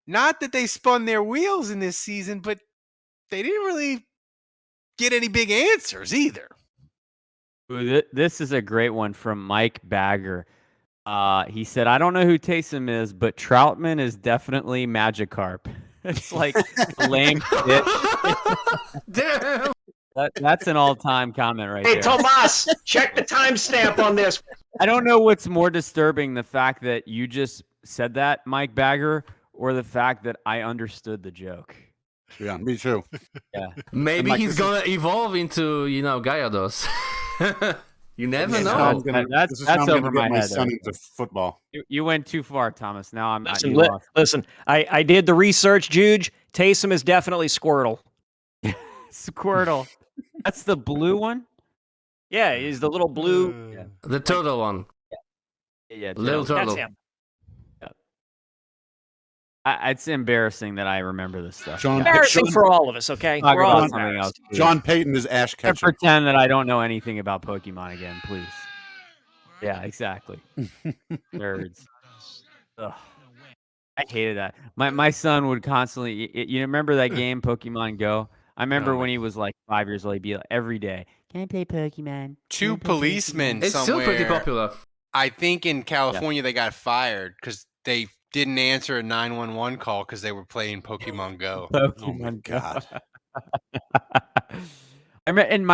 Speaker 6: not that they spun their wheels in this season, but they didn't really get any big answers either.
Speaker 1: This is a great one from Mike Bagger. He said, I don't know who Taysom is, but Troutman is definitely Magikarp. It's like a lame shit.
Speaker 3: Damn.
Speaker 1: That's an all-time comment right there.
Speaker 7: Hey, Tomas, check the timestamp on this.
Speaker 1: I don't know what's more disturbing, the fact that you just said that, Mike Bagger, or the fact that I understood the joke.
Speaker 5: Yeah, me too.
Speaker 1: Yeah.
Speaker 3: Maybe
Speaker 5: Like,
Speaker 3: he's gonna evolve into, Gyarados. You never know.
Speaker 1: That's over my head.
Speaker 5: Son into football.
Speaker 1: You went too far, Thomas. Now I'm
Speaker 2: Listen, listen, I did the research, Juge. Taysom is definitely Squirtle.
Speaker 1: Squirtle. That's the blue one?
Speaker 2: Yeah, he's the little blue.
Speaker 1: Yeah.
Speaker 3: The turtle one.
Speaker 1: Yeah.
Speaker 3: Little turtle.
Speaker 2: That's him.
Speaker 1: It's embarrassing that I remember this stuff.
Speaker 5: Sean-
Speaker 1: guys.
Speaker 2: Embarrassing for all of us, okay?
Speaker 1: Talk
Speaker 2: We're all
Speaker 1: about something else.
Speaker 2: embarrassed.
Speaker 1: please.
Speaker 5: John Payton is Ash
Speaker 1: And
Speaker 5: Ketchum.
Speaker 1: pretend that I don't know anything about Pokemon again, please. Yeah, exactly. Nerds. Ugh. I hated that. My son would constantly. You remember that game Pokemon Go? I remember
Speaker 6: Oh
Speaker 1: when
Speaker 6: my-
Speaker 1: he was like 5 years old. He'd be like, every day, "Can I play Pokemon?"
Speaker 6: Two
Speaker 1: Can I play
Speaker 6: policemen
Speaker 1: Pokemon?"
Speaker 3: It's still pretty
Speaker 6: somewhere.
Speaker 3: popular.
Speaker 6: I think in California they got fired because they didn't answer a 911 call because they were playing Pokemon Go.
Speaker 5: Oh my
Speaker 1: Pokemon Go.
Speaker 5: God.
Speaker 1: I remember, and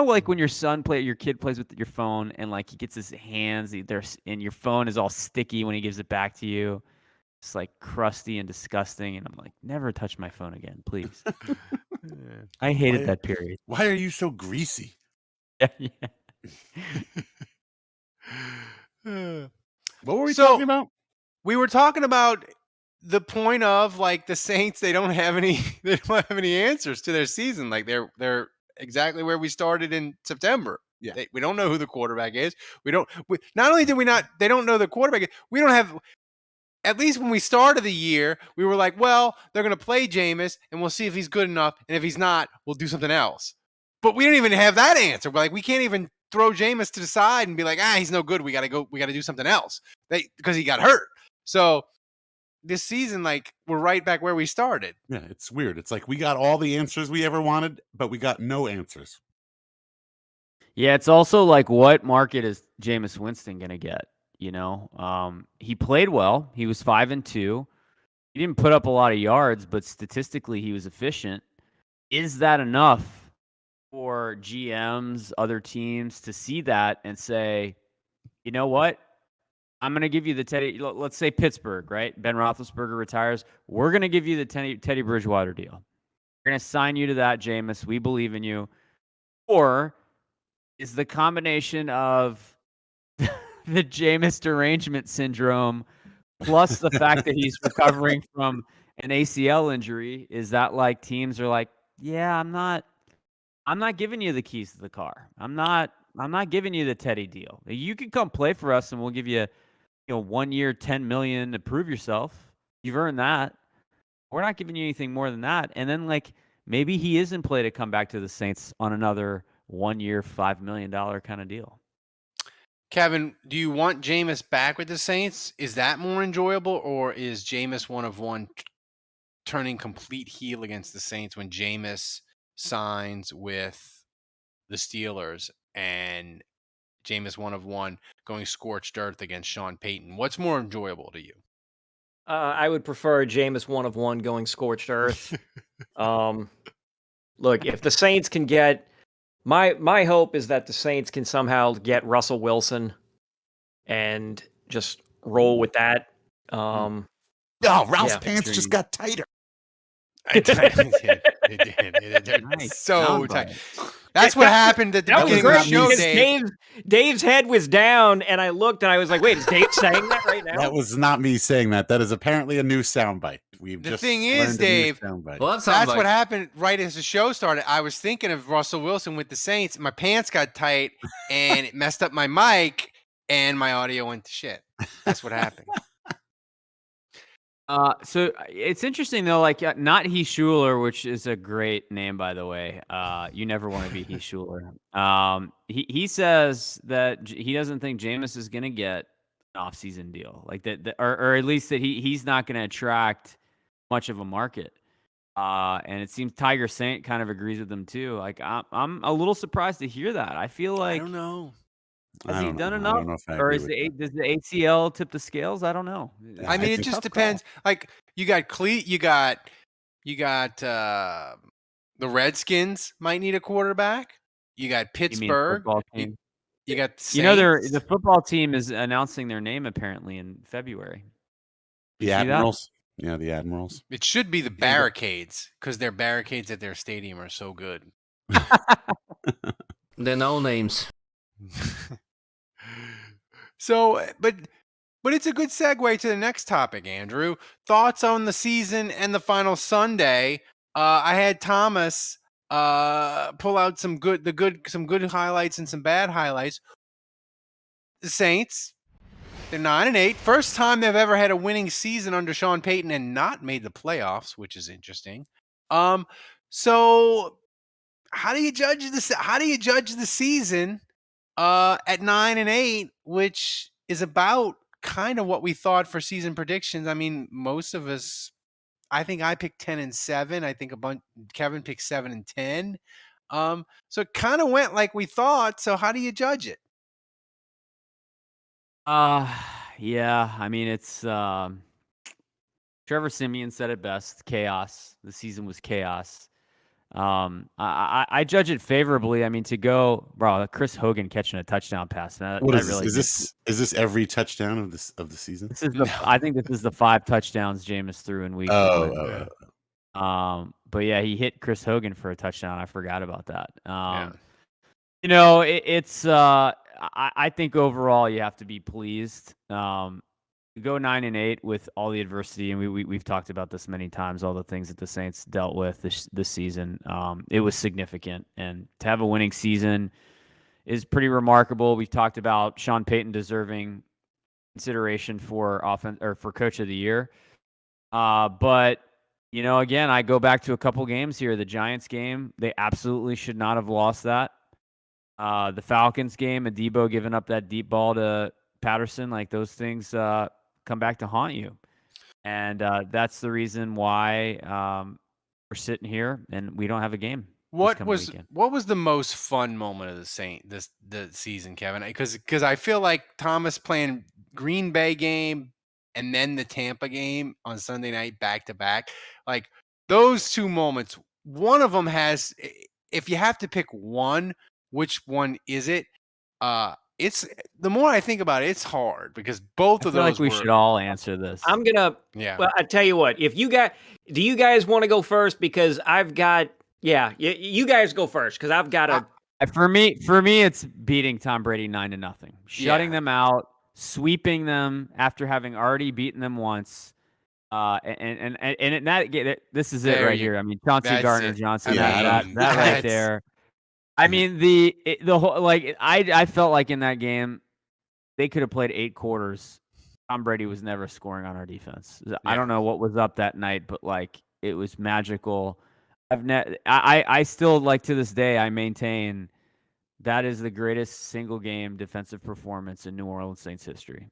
Speaker 1: like when your kid plays with your phone, and like he gets his hands, and your phone is all sticky when he gives it back to you. It's like crusty and disgusting, and I'm like, never touch my phone again, please. I hated
Speaker 5: Why-
Speaker 1: that period.
Speaker 5: Why are you so greasy?
Speaker 1: Yeah.
Speaker 5: What were we
Speaker 6: So-
Speaker 5: talking about?
Speaker 6: We were talking about the point of like the Saints. They don't have any. They don't have any answers to their season. Like they're exactly where we started in September.
Speaker 5: Yeah.
Speaker 6: We don't know who the quarterback is. Not only did we not. They don't know the quarterback. We don't have. At least when we started the year, we were like, well, they're going to play Jameis, and we'll see if he's good enough. And if he's not, we'll do something else. But we don't even have that answer. We're like, we can't even throw Jameis to the side and be like, he's no good. We got to go. We got to do something else because he got hurt. So this season, like, we're right back where we started.
Speaker 5: Yeah, it's weird. It's like we got all the answers we ever wanted, but we got no answers.
Speaker 1: Yeah, it's also like, what market is Jameis Winston gonna get? You know, he played well. He was 5-2. He didn't put up a lot of yards, but statistically, he was efficient. Is that enough for GMs, other teams to see that and say, you know what? I'm going to give you the Teddy. Let's say Pittsburgh, right? Ben Roethlisberger retires. We're going to give you the Teddy Bridgewater deal. We're going to sign you to that, Jameis. We believe in you. Or is the combination of the Jameis derangement syndrome plus the fact that he's recovering from an ACL injury, is that like teams are like, yeah, I'm not giving you the keys to the car. I'm not giving you the Teddy deal. You can come play for us and we'll give you, 1 year, $10 million to prove yourself. You've earned that. We're not giving you anything more than that. And then like maybe he is in play to come back to the Saints on another 1 year, $5 million kind of deal.
Speaker 6: Kevin, do you want Jameis back with the Saints? Is that more enjoyable, or is Jameis one of one turning complete heel against the Saints when Jameis signs with the Steelers and Jameis one of one going scorched earth against Sean Payton? What's more enjoyable to you?
Speaker 2: I would prefer Jameis one of one going scorched earth. Look, if the Saints can get my hope is that the Saints can somehow get Russell Wilson and just roll with that.
Speaker 5: Oh, Ralph's
Speaker 2: Yeah,
Speaker 5: pants
Speaker 1: sure
Speaker 5: just
Speaker 1: you-
Speaker 5: got tighter.
Speaker 6: It did. They're
Speaker 1: Nice
Speaker 6: so
Speaker 1: soundbite.
Speaker 6: tight. That's what happened at the
Speaker 2: That was
Speaker 6: beginning of the
Speaker 2: great
Speaker 6: show,
Speaker 2: because
Speaker 6: Dave.
Speaker 2: Dave's head was down, and I looked and I was like, "Wait, is Dave saying that right now?"
Speaker 5: That was not me saying that. That is apparently a new soundbite. We've
Speaker 6: The
Speaker 5: just
Speaker 6: thing
Speaker 5: learned
Speaker 6: is,
Speaker 5: a new
Speaker 6: Dave,
Speaker 5: soundbite.
Speaker 3: Well, that sounds
Speaker 6: That's
Speaker 3: like
Speaker 6: what happened right as the show started. I was thinking of Russell Wilson with the Saints. My pants got tight, and it messed up my mic, and my audio went to shit. That's what happened.
Speaker 1: So it's interesting though, like not He Schuler, which is a great name by the way. You never want to be He Schuler. He says that he doesn't think Jameis is going to get an offseason deal, like that, or at least that he's not going to attract much of a market. And it seems Tiger Saint kind of agrees with them too. Like I'm a little surprised to hear that. I feel
Speaker 6: I
Speaker 1: like
Speaker 6: don't know.
Speaker 1: has
Speaker 5: I
Speaker 1: he
Speaker 5: don't
Speaker 1: done
Speaker 5: know. I
Speaker 1: enough,
Speaker 5: don't know if I
Speaker 1: or
Speaker 5: agree
Speaker 1: is
Speaker 5: with
Speaker 1: does the ACL tip the scales? I don't know.
Speaker 5: Yeah,
Speaker 6: I
Speaker 5: I
Speaker 6: mean, it
Speaker 5: think-
Speaker 6: just
Speaker 1: Tough
Speaker 6: depends. Like you got you got the Redskins might need a quarterback. You got
Speaker 1: You mean
Speaker 6: Pittsburgh.
Speaker 1: football team?
Speaker 6: You got the
Speaker 1: You know,
Speaker 6: Saints.
Speaker 1: the football team is announcing their name apparently in February.
Speaker 5: The
Speaker 1: You see that?
Speaker 5: Admirals. Yeah, the Admirals.
Speaker 6: It should be the Barricades because their barricades at their stadium are so good.
Speaker 3: the no names.
Speaker 6: So, but it's a good segue to the next topic, Andrew. Thoughts on the season and the final Sunday. I had Thomas pull out some good highlights and some bad highlights. The Saints They're 9-8. First time they've ever had a winning season under Sean Payton and not made the playoffs, which is interesting. So how do you judge this? How do you judge the season at 9-8, which is about kind of what we thought for season predictions? I mean, most of us. I think I picked 10-7. I think Kevin picked 7-10. So it kind of went like we thought. So how do you judge it?
Speaker 1: Yeah. I mean, it's Trevor Simeon said it best: chaos. The season was chaos. I judge it favorably. I mean, to go, bro, Chris Hogan catching a touchdown pass. Man,
Speaker 5: What
Speaker 1: that
Speaker 5: is
Speaker 1: really
Speaker 5: this? Is this every touchdown of the season?
Speaker 1: This is I think this is the 5 touchdowns Jameis threw in week 1. But yeah, he hit Chris Hogan for a touchdown. I forgot about that. You know, I think overall you have to be pleased. Go 9-8 with all the adversity, and we've talked about this many times. All the things that the Saints dealt with this season, it was significant, and to have a winning season is pretty remarkable. We've talked about Sean Payton deserving consideration for offense or for Coach of the Year, but you know, again, I go back to a couple games here. The Giants game, they absolutely should not have lost that. The Falcons game, Adebo giving up that deep ball to Patterson, like those things come back to haunt you. And that's the reason why we're sitting here and we don't have a game.
Speaker 6: What was the most fun moment of the season, Kevin? Because I feel like Thomas playing Green Bay game and then the Tampa game on Sunday night back to back, like those two moments. One of them has. If you have to pick one, which one is it? It's the more I think about it, it's hard because both of those.
Speaker 1: Like we should all answer this.
Speaker 2: I'm gonna.
Speaker 6: Yeah.
Speaker 2: Well, I tell you what. If you got, do you guys want to go first? Because I've got. Yeah, you guys go first because I've got a.
Speaker 1: For me, it's beating Tom Brady 9-0, shutting them out, sweeping them after having already beaten them once. This is it right here. I mean, Chauncey Gardner-Johnson, that right there. I mean, the whole, like, I felt like in that game they could have played 8 quarters. Tom Brady was never scoring on our defense. I don't know what was up that night, but like it was magical. I still, like, to this day, I maintain that is the greatest single game defensive performance in New Orleans Saints history.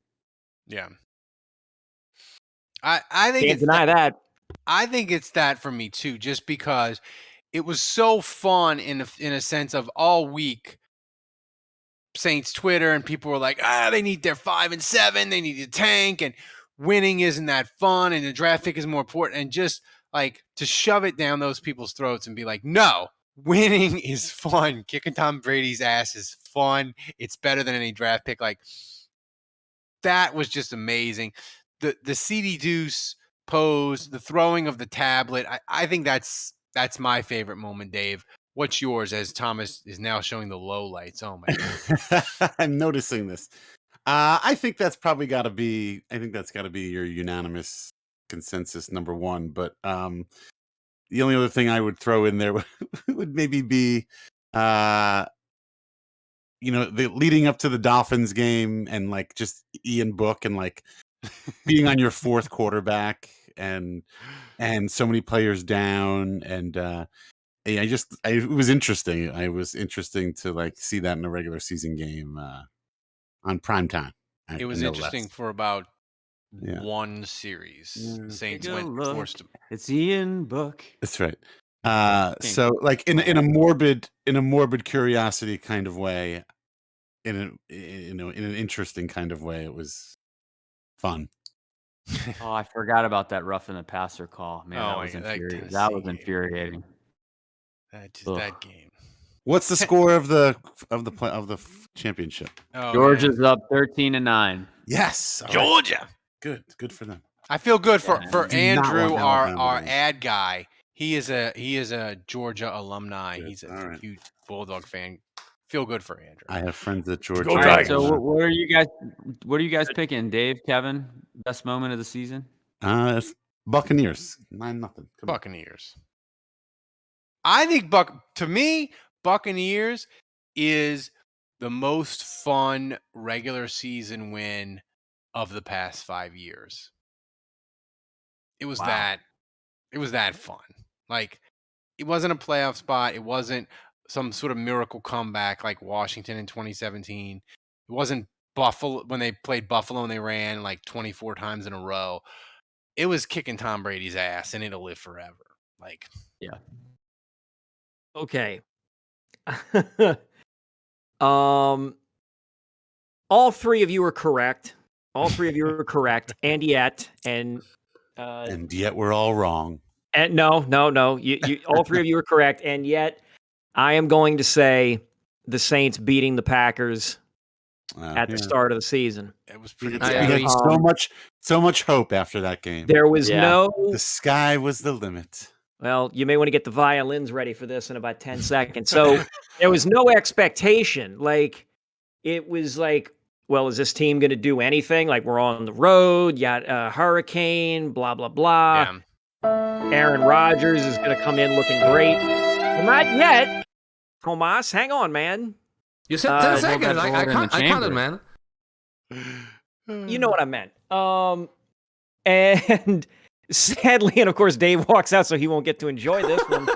Speaker 6: Yeah. I think
Speaker 2: Can't deny that.
Speaker 6: I think it's that for me too, just because it was so fun in a sense of all week. Saints Twitter and people were like, they need their 5-7, they need to tank, and winning isn't that fun, and the draft pick is more important, and just like to shove it down those people's throats and be like, no, winning is fun. Kicking Tom Brady's ass is fun. It's better than any draft pick. Like that was just amazing. The CD Deuce pose, the throwing of the tablet. I think that's my favorite moment, Dave. What's yours as Thomas is now showing the low lights? Oh my God.
Speaker 5: I'm noticing this. I think that's probably got to be your unanimous consensus number one. But the only other thing I would throw in there would maybe be, the leading up to the Dolphins game and like just Ian Book and like being on your fourth quarterback and so many players down and it was interesting. It was interesting to like see that in a regular season game on prime time.
Speaker 6: It was interesting for about one series.
Speaker 5: Yeah.
Speaker 6: Saints went forced to.
Speaker 1: It's Ian Book.
Speaker 5: That's right. So like in a morbid curiosity kind of way, in an interesting kind of way, it was fun.
Speaker 1: Oh, I forgot about that roughing the passer call. Man, that was infuriating. That was infuriating.
Speaker 6: That game.
Speaker 5: What's the score of the championship?
Speaker 6: Oh,
Speaker 1: Georgia's up 13-9.
Speaker 5: Yes,
Speaker 6: Georgia.
Speaker 5: Right. Good for them.
Speaker 6: I feel good for Andrew, our ad guy. He is a Georgia alumni.
Speaker 5: Good.
Speaker 6: He's a huge Bulldog fan. Feel good for Andrew.
Speaker 5: I have friends at Georgia.
Speaker 1: All right, so what are you guys picking? Dave, Kevin, best moment of the season?
Speaker 5: It's Buccaneers 9-0.
Speaker 6: Buccaneers. I think to me, Buccaneers is the most fun regular season win of the past 5 years. It was
Speaker 1: Wow.
Speaker 6: that fun. Like, it wasn't a playoff spot. It wasn't some sort of miracle comeback like Washington in 2017. It wasn't Buffalo when they played Buffalo and they ran like 24 times in a row. It was kicking Tom Brady's ass, and it'll live forever. Like,
Speaker 1: Yeah.
Speaker 2: Okay. All three of you are correct. All three of you are correct. And yet,
Speaker 5: And yet we're all wrong.
Speaker 2: no. You all three of you are correct. And yet, I am going to say the Saints beating the Packers at the start of the season.
Speaker 6: it was pretty
Speaker 5: We
Speaker 6: bad.
Speaker 5: had so much hope after that game.
Speaker 2: There was no.
Speaker 5: The sky was the limit.
Speaker 2: Well, you may want to get the violins ready for this in about 10 seconds. So there was no expectation. Like, it was like, well, is this team going to do anything? Like, we're on the road, you got a hurricane, blah, blah, blah.
Speaker 6: Yeah.
Speaker 2: Aaron Rodgers is going to come in looking great. Well, not yet. Tomas, hang on, man.
Speaker 3: You said 10
Speaker 2: well,
Speaker 3: seconds.
Speaker 1: that's
Speaker 3: I
Speaker 1: all in the
Speaker 3: counted,
Speaker 1: chamber.
Speaker 3: man.
Speaker 2: You know what I meant. And sadly, and of course, Dave walks out, so he won't get to enjoy this one.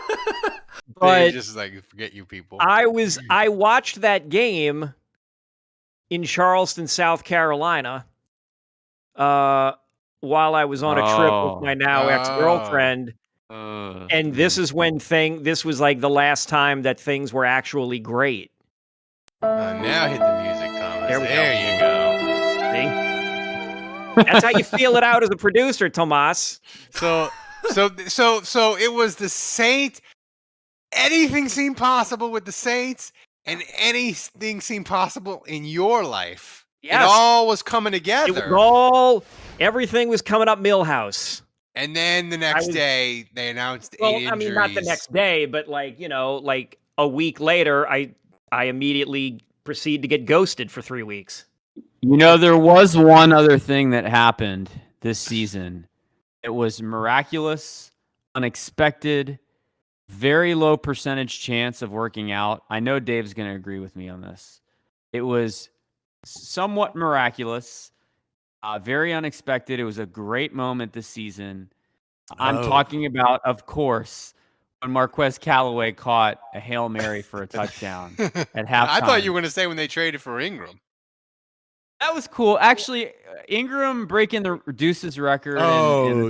Speaker 2: But
Speaker 6: Dave just like, forget you people.
Speaker 2: I watched that game in Charleston, South Carolina, while I was on a trip with my now ex-girlfriend. And this is when this was like the last time that things were actually great.
Speaker 6: Now hit the music, Thomas.
Speaker 2: There we go.
Speaker 6: There you go.
Speaker 2: See? That's how you feel it out as a producer, Tomas.
Speaker 6: So it was the Saints. Anything seemed possible with the Saints, and anything seemed possible in your life.
Speaker 2: Yes.
Speaker 6: It all was coming together.
Speaker 2: Everything was coming up Millhouse.
Speaker 6: And then the next day, they announced 8 injuries.
Speaker 2: I mean, not the next day, but like a week later, I immediately proceed to get ghosted for 3 weeks.
Speaker 1: There was one other thing that happened this season. It was miraculous, unexpected, very low percentage chance of working out. I know Dave's going to agree with me on this. It was somewhat miraculous, very unexpected. It was a great moment this season. I'm talking about, of course, when Marquez Callaway caught a Hail Mary for a touchdown at halftime.
Speaker 6: I thought you were going to say when they traded for Ingram.
Speaker 1: That was cool. Actually, Ingram breaking the Deuces record.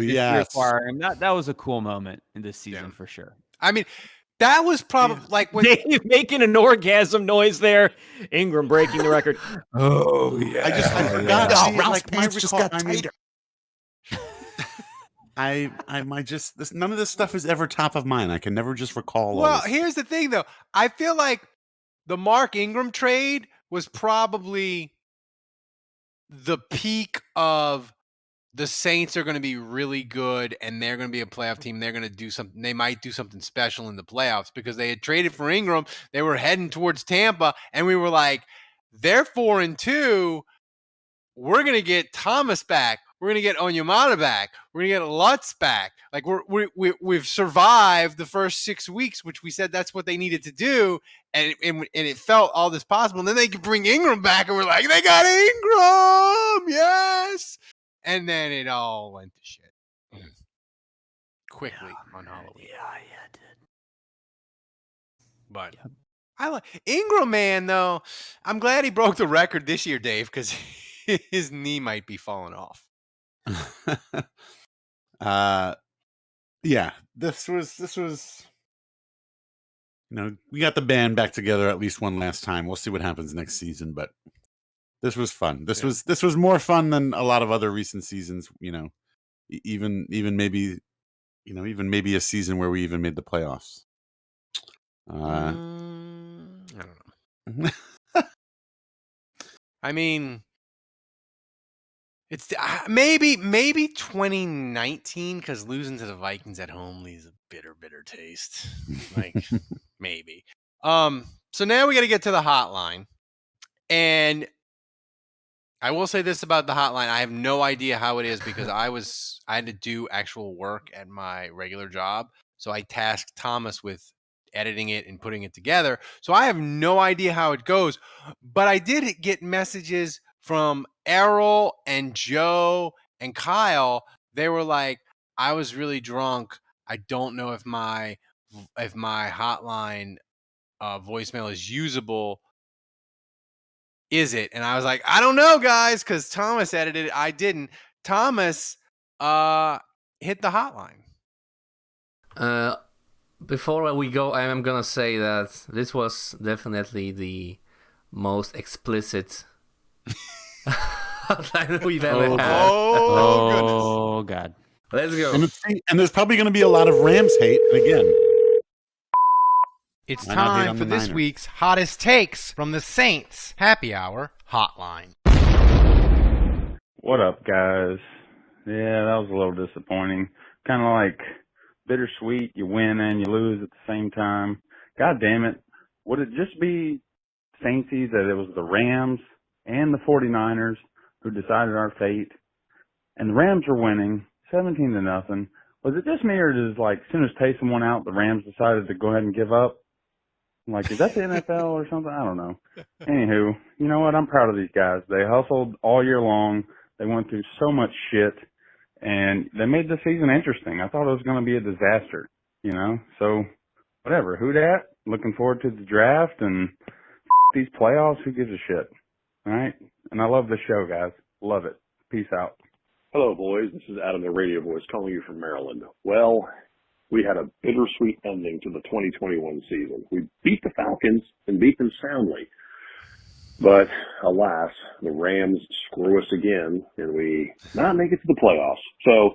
Speaker 5: Yes.
Speaker 1: That was a cool moment in this season for sure.
Speaker 6: I mean, that was probably like when
Speaker 2: Dave making an orgasm noise there. Ingram breaking the record.
Speaker 1: Oh yeah.
Speaker 5: I forgot. See,
Speaker 7: Ralph's
Speaker 5: like,
Speaker 7: pants just got tighter.
Speaker 5: None of this stuff is ever top of mind. I can never just recall.
Speaker 6: Well, here's the thing, though. I feel like the Mark Ingram trade was probably the peak of the Saints are going to be really good and they're going to be a playoff team. They're going to do something. They might do something special in the playoffs because they had traded for Ingram. They were heading towards Tampa, and we were like, they're 4-2. We're going to get Thomas back. We're going to get Onyemata back. We're going to get Lutz back. Like we've survived the first 6 weeks, which we said that's what they needed to do. And it felt all this possible. And then they could bring Ingram back, and we're like, they got Ingram. Yes. And then it all went to shit quickly on Halloween.
Speaker 1: Yeah, it did.
Speaker 6: But I like Ingram, man, though. I'm glad he broke the record this year, Dave, because his knee might be falling off.
Speaker 5: Yeah, this was we got the band back together at least one last time. We'll see what happens next season, but this was fun. This was more fun than a lot of other recent seasons, even maybe a season where we even made the playoffs.
Speaker 6: I don't know. I mean, it's maybe 2019, because losing to the Vikings at home leaves a bitter taste. Like maybe. So now we got to get to the hotline, and I will say this about the hotline: I have no idea how it is because I had to do actual work at my regular job, so I tasked Thomas with editing it and putting it together. So I have no idea how it goes, but I did get messages from Errol and Joe and Kyle. They were like, I was really drunk. I don't know if my hotline voicemail is usable. Is it? And I was like, I don't know, guys, because Thomas edited it. I didn't. Thomas hit the hotline.
Speaker 3: Before we go, I am gonna say that this was definitely the most explicit hotline we've ever had.
Speaker 1: Oh, God.
Speaker 3: Let's go.
Speaker 5: And there's probably going to be a lot of Rams hate again.
Speaker 6: It's
Speaker 5: Why not hate
Speaker 6: time
Speaker 5: on
Speaker 6: for
Speaker 5: the
Speaker 6: this
Speaker 5: Niners?
Speaker 6: week's hottest takes from the Saints Happy Hour Hotline.
Speaker 9: What up, guys? Yeah, that was a little disappointing. Kind of like bittersweet. You win and you lose at the same time. God damn it. Would it just be Saintsies that it was the Rams and the 49ers who decided our fate? And the Rams were winning 17-0. Was it just me, or does, like, as soon as Taysom went out, the Rams decided to go ahead and give up? Like, is that the NFL or something? I don't know. Anywho, you know what? I'm proud of these guys. They hustled all year long. They went through so much shit, and they made the season interesting. I thought it was going to be a disaster, you know? So, whatever. Who dat? Looking forward to the draft, and these playoffs. Who gives a shit? All right? And I love the show, guys. Love it. Peace out.
Speaker 10: Hello, boys. This is Adam, the radio voice, calling you from Maryland. Well, we had a bittersweet ending to the 2021 season. We beat the Falcons and beat them soundly. But, alas, the Rams screw us again, and we not make it to the playoffs. So,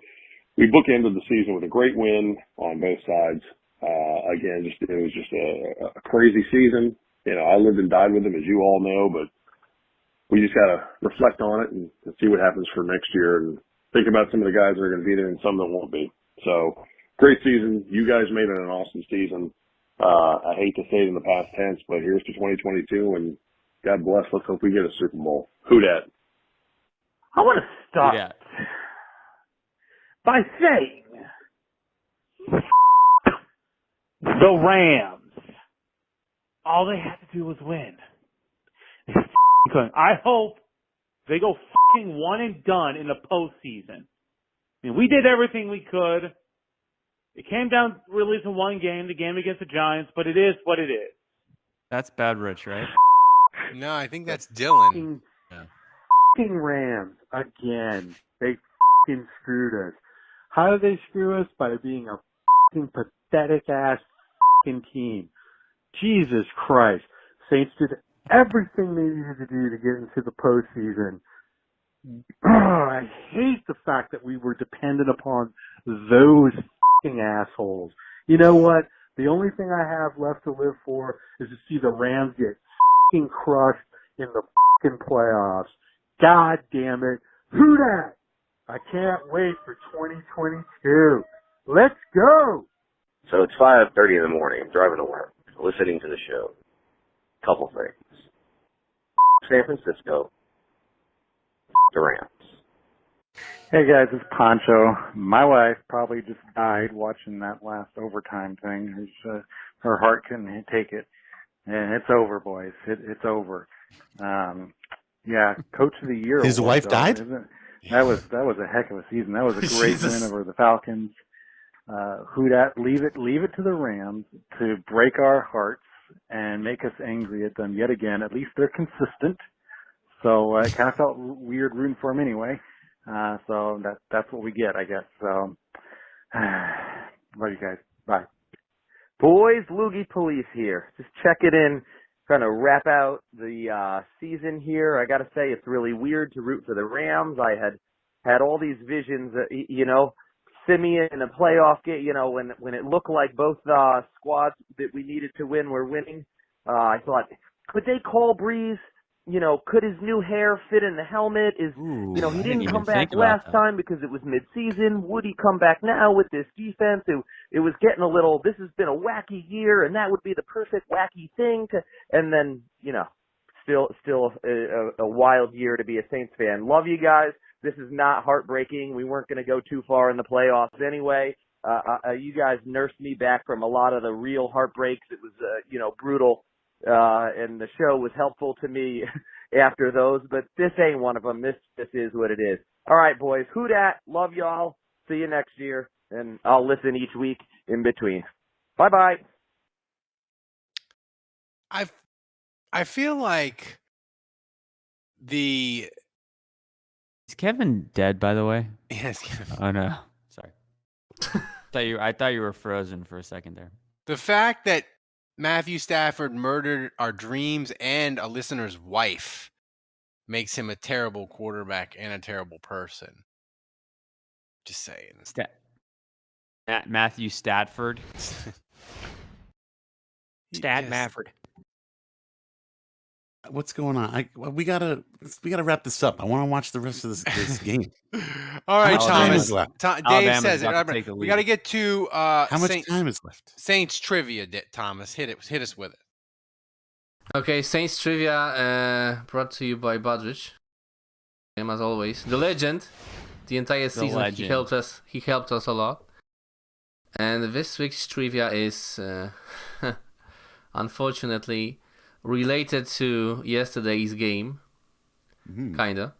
Speaker 10: we bookended the season with a great win on both sides. Again, it was just a crazy season. You know, I lived and died with them, as you all know, but we just got to reflect on it and see what happens for next year and think about some of the guys that are going to be there and some that won't be. So, great season. You guys made it an awesome season. I hate to say it in the past tense, but here's to 2022, and God bless. Let's hope we get a Super Bowl. Who dat?
Speaker 11: I want to start by saying the Rams, all they had to do was win. They couldn't. I hope they go fucking one and done in the postseason. I mean, we did everything we could. It came down really to one game, the game against the Giants, but it is what it is.
Speaker 1: That's Bad Rich, right?
Speaker 6: No, I think that's Dylan.
Speaker 11: Fucking Rams again. They fucking screwed us. How did they screw us? By being a fucking pathetic ass fucking team. Jesus Christ. Saints did everything they needed to do to get into the postseason. I hate the fact that we were dependent upon those fucking assholes. You know what? The only thing I have left to live for is to see the Rams get fucking crushed in the fucking playoffs. God damn it. Who dat? I can't wait for 2022. Let's go!
Speaker 12: So it's 5:30 in the morning. I'm driving to work, listening to the show. Couple things. San Francisco. The Rams.
Speaker 9: Hey guys, it's Poncho. My wife probably just died watching that last overtime thing. Her heart couldn't take it, and it's over, boys. It's over. Yeah, Coach of the Year.
Speaker 5: His
Speaker 9: award,
Speaker 5: wife
Speaker 9: though,
Speaker 5: died?
Speaker 9: That was a heck of a season. That was a great
Speaker 5: Jesus.
Speaker 9: win over the Falcons. Who dat? Leave it to the Rams to break our hearts and make us angry at them yet again. At least they're consistent. So it kind of felt weird rooting for them anyway. So that's what we get, I guess. So, love you guys. Bye.
Speaker 13: Boys, Loogie Police here. Just checking in, trying to wrap out the season here. I got to say, it's really weird to root for the Rams. I had all these visions, Simeon in a playoff game, when it looked like both squads that we needed to win were winning. I thought, could they call Breeze? Could his new hair fit in the helmet? He didn't come back last time because it was mid-season. Would he come back now with this defense? It was getting a little, this has been a wacky year, and that would be the perfect wacky thing and then, still a wild year to be a Saints fan. Love you guys. This is not heartbreaking. We weren't going to go too far in the playoffs anyway. You guys nursed me back from a lot of the real heartbreaks. It was, brutal. And the show was helpful to me after those, but this ain't one of them. This is what it is. All right, boys. Who dat? Love y'all. See you next year, and I'll listen each week in between. Bye-bye.
Speaker 6: I feel like
Speaker 1: Is Kevin dead, by the way?
Speaker 6: Yes.
Speaker 1: Oh no. Sorry. I thought you were frozen for a second there.
Speaker 6: The fact that Matthew Stafford murdered our dreams and a listener's wife makes him a terrible quarterback and a terrible person. Just saying.
Speaker 1: Matthew Stafford.
Speaker 2: Stat Mafford.
Speaker 5: What's going on? We gotta wrap this up. I want to watch the rest of this game.
Speaker 6: All right,
Speaker 5: How much time
Speaker 6: Thomas.
Speaker 5: is left?
Speaker 6: Dave
Speaker 1: Alabama's
Speaker 6: says it.
Speaker 1: about to take the
Speaker 6: We
Speaker 1: lead.
Speaker 6: got to get to
Speaker 5: How much time is left?
Speaker 6: Saints trivia. Thomas, hit us with it.
Speaker 3: Okay, Saints trivia brought to you by Budrich. Him as always, the legend. The entire season
Speaker 1: legend.
Speaker 3: he helped us a lot. And this week's trivia is unfortunately related to yesterday's game, kinda.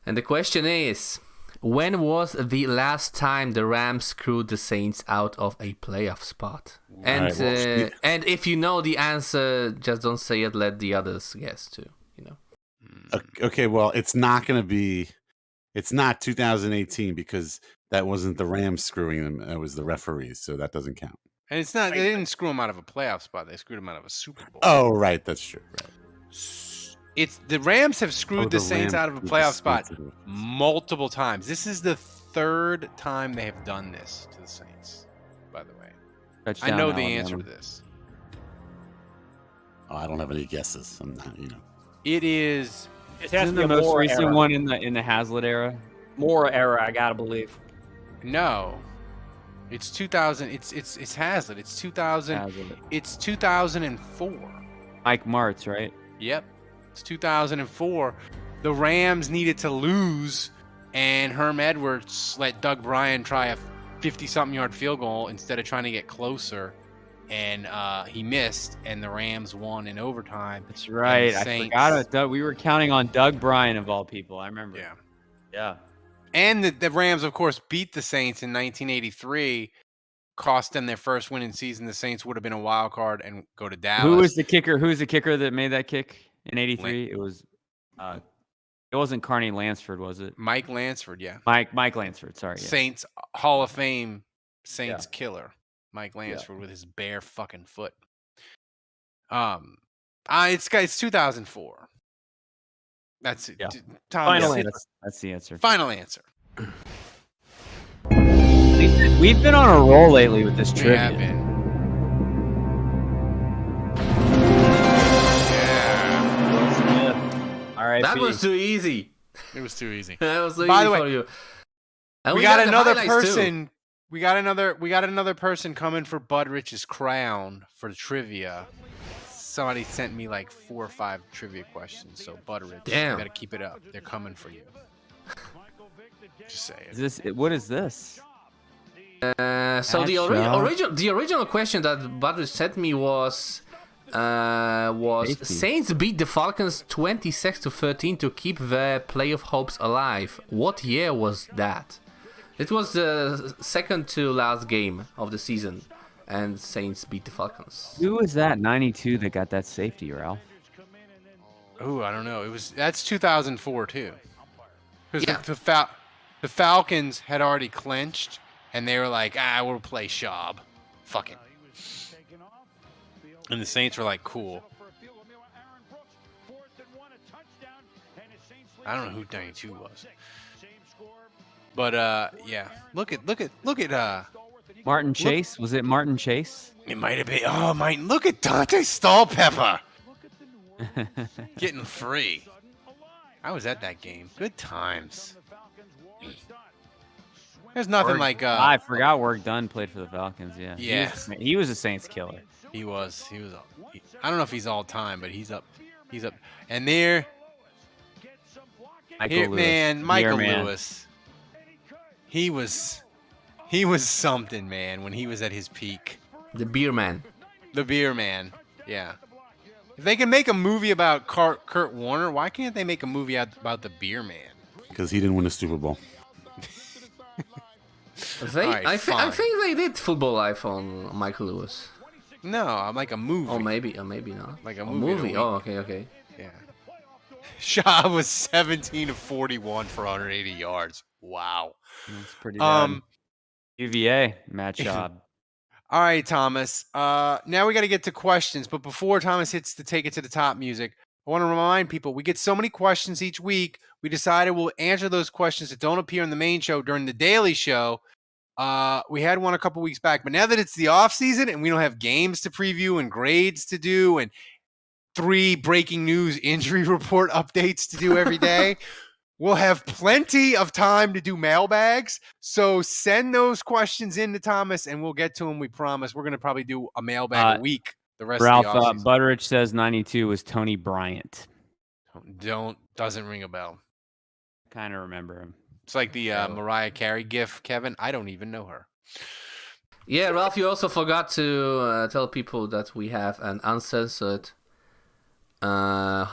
Speaker 3: And the question is, when was the last time the Rams screwed the Saints out of a playoff spot? And
Speaker 5: Right,
Speaker 3: and if you know the answer, just don't say it. Let the others guess too. You know.
Speaker 5: Okay, well, it's not 2018 because that wasn't the Rams screwing them. It was the referees, so that doesn't count.
Speaker 6: And it's not. They didn't screw him out of a playoff spot. They screwed him out of a Super Bowl.
Speaker 5: Oh, right, that's true. Right.
Speaker 6: It's the Rams have screwed
Speaker 5: the
Speaker 6: the Saints
Speaker 5: Rams
Speaker 6: out of a
Speaker 5: screwed the
Speaker 6: playoff
Speaker 5: Saints
Speaker 6: spot
Speaker 5: out of a-
Speaker 6: multiple times. This is the third time they have done this to the Saints. By the way, I
Speaker 1: Touchdown,
Speaker 6: know the
Speaker 1: Alabama.
Speaker 6: answer to this.
Speaker 5: Oh, I don't have any guesses. I'm not,
Speaker 6: It is.
Speaker 2: It has
Speaker 1: Isn't
Speaker 2: to be
Speaker 1: the
Speaker 2: a
Speaker 1: most
Speaker 2: Moore
Speaker 1: recent
Speaker 2: era.
Speaker 1: one in the Hazlitt era?
Speaker 2: Moore era, I gotta believe.
Speaker 6: No, it's 2000. It's Hazlitt. It's 2000.
Speaker 1: Hazlitt.
Speaker 6: It's 2004.
Speaker 1: Mike Martz, right?
Speaker 6: Yep, it's 2004. The Rams needed to lose, and Herm Edwards let Doug Bryan try a 50-something yard field goal instead of trying to get closer, and he missed, and the Rams won in overtime.
Speaker 1: That's right.
Speaker 6: And the
Speaker 1: I
Speaker 6: Saints-
Speaker 1: forgot about Doug. We were counting on Doug Bryan of all people. I remember.
Speaker 6: Yeah.
Speaker 1: Yeah.
Speaker 6: And the Rams, of course, beat the Saints in 1983, cost them their first win in season. The Saints would have been a wild card and go to Dallas.
Speaker 1: Who was the kicker? Who's the kicker that made that kick in '83? It was. It wasn't Carney Lansford, was it?
Speaker 6: Mike Lansford, yeah.
Speaker 1: Mike Lansford. Sorry. Yeah.
Speaker 6: Saints Hall of Fame Saints killer, Mike Lansford with his bare fucking foot. It's 2004. That's it.
Speaker 1: Yeah.
Speaker 6: Tom,
Speaker 1: That's the answer.
Speaker 6: Final answer.
Speaker 1: We've been on a roll lately with this
Speaker 6: We
Speaker 1: trivia.
Speaker 6: have been.
Speaker 1: All right.
Speaker 3: That was too easy.
Speaker 6: It was too easy.
Speaker 3: That was too
Speaker 6: By
Speaker 3: easy
Speaker 6: the way,
Speaker 3: for you. And
Speaker 6: we got
Speaker 3: the
Speaker 6: another
Speaker 3: highlights, too.
Speaker 6: person. We got another person coming for Bud Rich's crown for the trivia. Somebody sent me like 4 or 5 trivia questions. So Bud Rich,
Speaker 3: Damn.
Speaker 6: you gotta keep it up. They're coming for you. Just saying.
Speaker 1: What is this?
Speaker 3: So the original question that Badr sent me was
Speaker 1: Safety.
Speaker 3: Saints beat the Falcons 26-13 to keep their playoff hopes alive. What year was that? It was the second to last game of the season, and Saints beat the Falcons.
Speaker 1: Who was that 92 that got that safety, Ralph?
Speaker 6: Oh, I don't know. That's 2004 too. Because
Speaker 3: Yeah.
Speaker 6: the Falcons had already clinched, and they were like, we'll play Schaub. Fuck it. And the Saints were like, cool. I don't know who 92 was. But yeah. Look at
Speaker 1: Martin Chase? Was it Martin Chase?
Speaker 6: it might have been look at Dante Stallpepper getting free. I was at that game. Good times. There's nothing like
Speaker 1: I forgot Work Done played for the Falcons. Yeah.
Speaker 6: Yeah.
Speaker 1: He was a Saints killer.
Speaker 6: He was. I don't know if he's all time, but he's up. And there, Michael Lewis. He was something, man, when he was at his peak.
Speaker 3: The beer man.
Speaker 6: The beer man. Yeah. If they can make a movie about Kurt Warner, why can't they make a movie about the Beer Man?
Speaker 5: Because he didn't win a Super Bowl.
Speaker 3: I think they did Football Life on Michael Lewis.
Speaker 6: No, I'm like a movie.
Speaker 3: Oh, maybe not.
Speaker 6: Like a
Speaker 3: movie. Oh, okay.
Speaker 6: Yeah. Shaw was 17 of 41 for 180 yards. Wow.
Speaker 1: That's pretty bad. UVA, Matt Schaub.
Speaker 6: All right, Thomas. Now we got to get to questions. But before Thomas hits the Take It to the Top music, I want to remind people we get so many questions each week. We decided we'll answer those questions that don't appear in the main show during the daily show. We had one a couple weeks back, but now that it's the off season and we don't have games to preview and grades to do and 3 breaking news injury report updates to do every day, we'll have plenty of time to do mailbags. So send those questions in to Thomas and we'll get to them. We promise. We're going to probably do a mailbag a week. The rest
Speaker 1: Ralph
Speaker 6: of the off-season.
Speaker 1: Butteridge says 92 was Tony Bryant.
Speaker 6: Doesn't ring a bell.
Speaker 1: Kind of remember him.
Speaker 6: It's like the Mariah Carey gif, Kevin. I don't even know her.
Speaker 3: Yeah, Ralph, you also forgot to tell people that we have an uncensored hotline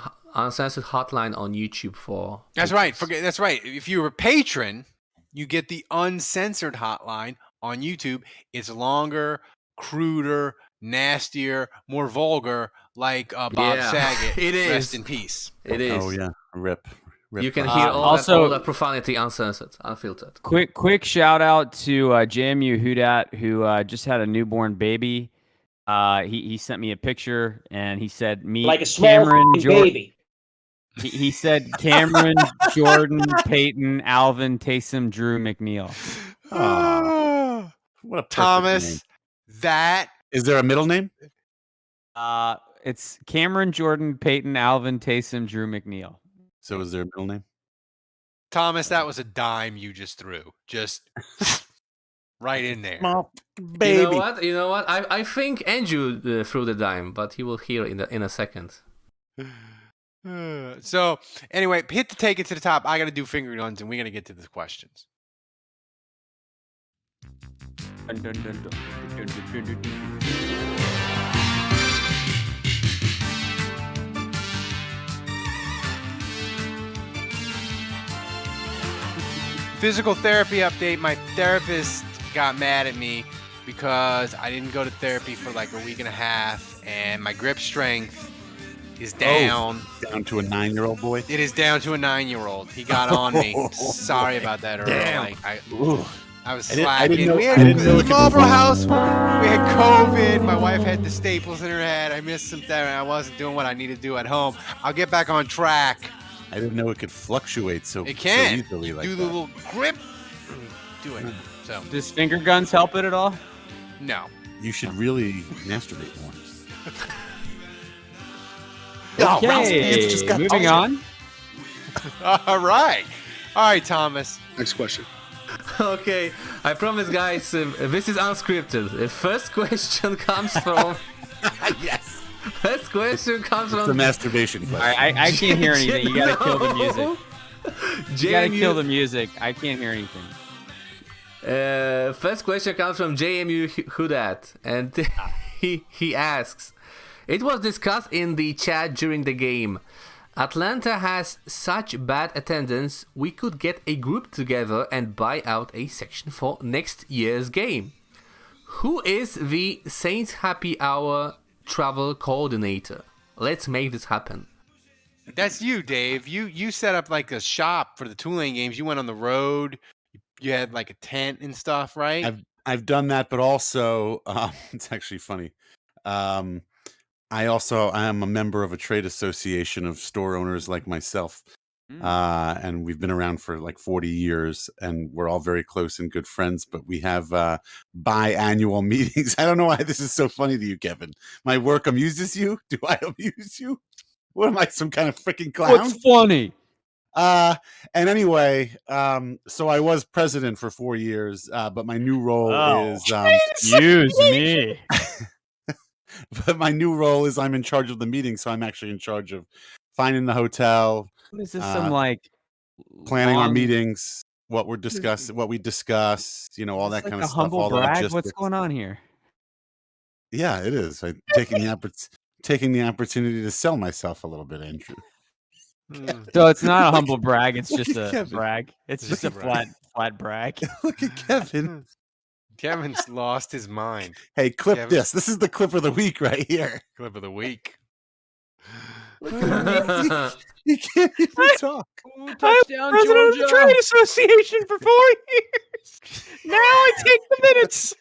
Speaker 3: on YouTube for.
Speaker 6: That's right. That's right. If you're a patron, you get the uncensored hotline on YouTube. It's longer, cruder, nastier, more vulgar, like Bob Saget.
Speaker 3: It is.
Speaker 6: Rest in peace.
Speaker 3: It is.
Speaker 5: Oh yeah, rip.
Speaker 3: You can hear all the profanity uncensored, unfiltered.
Speaker 1: Quick shout out to JMU Houdat, who just had a newborn baby. He sent me a picture and he said, "Me
Speaker 7: like a small baby."
Speaker 1: He said Cameron, Jordan, Peyton, Alvin, Taysom, Drew, McNeil.
Speaker 5: Oh, what a
Speaker 6: Thomas.
Speaker 5: Name.
Speaker 6: That
Speaker 5: is there a middle name?
Speaker 1: It's Cameron, Jordan, Peyton, Alvin, Taysom, Drew, McNeil.
Speaker 5: So is there a middle name?
Speaker 6: Thomas, that was a dime you just threw. Just right in there.
Speaker 5: Small baby.
Speaker 3: You know what? I think Andrew threw the dime, but he will hear in a second.
Speaker 6: So, anyway, hit the Take It to the Top. I got to do finger guns, and we're going to get to the questions. Physical therapy update. My therapist got mad at me because I didn't go to therapy for like a week and a half, and my grip strength is down.
Speaker 5: Down to a 9-year-old boy?
Speaker 6: It is down to a 9-year-old. He got on me. Sorry about that, Earl.
Speaker 5: Damn.
Speaker 6: I was slacking.
Speaker 5: We had
Speaker 6: the Marlboro House. We had COVID. My wife had the staples in her head. I missed some therapy. I wasn't doing what I needed to do at home. I'll get back on track.
Speaker 5: I didn't know it could fluctuate so
Speaker 6: it can.
Speaker 5: So easily like
Speaker 6: do the little grip. Do it. So
Speaker 1: does finger guns help it at all?
Speaker 6: No.
Speaker 5: You should really masturbate more.
Speaker 1: Okay, moving on.
Speaker 6: All right, Thomas.
Speaker 10: Next question.
Speaker 3: Okay, I promise, guys. This is unscripted. The first question comes from.
Speaker 5: Yes.
Speaker 3: First question comes from
Speaker 5: the masturbation question.
Speaker 1: I can't hear anything. You gotta kill the music. You gotta kill the music. I can't hear anything.
Speaker 3: First question comes from JMU Houdat, and he asks, it was discussed in the chat during the game. Atlanta has such bad attendance, we could get a group together and buy out a section for next year's game. Who is the Saints Happy Hour travel coordinator? Let's make this happen.
Speaker 6: That's you, Dave. You set up like a shop for the Tulane games. You went on the road. You had like a tent and stuff, right?
Speaker 5: I've done that, but also it's actually funny. I am a member of a trade association of store owners like myself. And we've been around for like 40 years and we're all very close and good friends, but we have biannual meetings. I don't know why this is so funny to you, Kevin. My work amuses you? Do I amuse you? What am I, some kind of freaking clown?
Speaker 1: What's funny?
Speaker 5: And anyway, so I was president for 4 years, but my new role is
Speaker 1: excuse me.
Speaker 5: But my new role is I'm in charge of the meeting, so I'm actually in charge of finding the hotel.
Speaker 1: What is this? Some like
Speaker 5: planning our meetings, what we discuss, all that kind of stuff.
Speaker 1: Humble brag. What's going on here?
Speaker 5: Yeah, it is. I'm taking the taking the opportunity to sell myself a little bit, Andrew.
Speaker 1: So it's not a humble brag. It's
Speaker 5: Look
Speaker 1: just
Speaker 5: at
Speaker 1: a
Speaker 5: Kevin.
Speaker 1: brag. It's just a flat brag.
Speaker 5: Look at Kevin.
Speaker 6: Kevin's lost his mind.
Speaker 5: Hey, clip
Speaker 6: Kevin-
Speaker 5: this. This is the clip of the week right here.
Speaker 6: Clip of the week.
Speaker 5: Look at him. He can't even talk.
Speaker 2: Touchdown,
Speaker 6: President of the
Speaker 2: Georgia.
Speaker 6: Trade Association for 4 years. Now I take the minutes.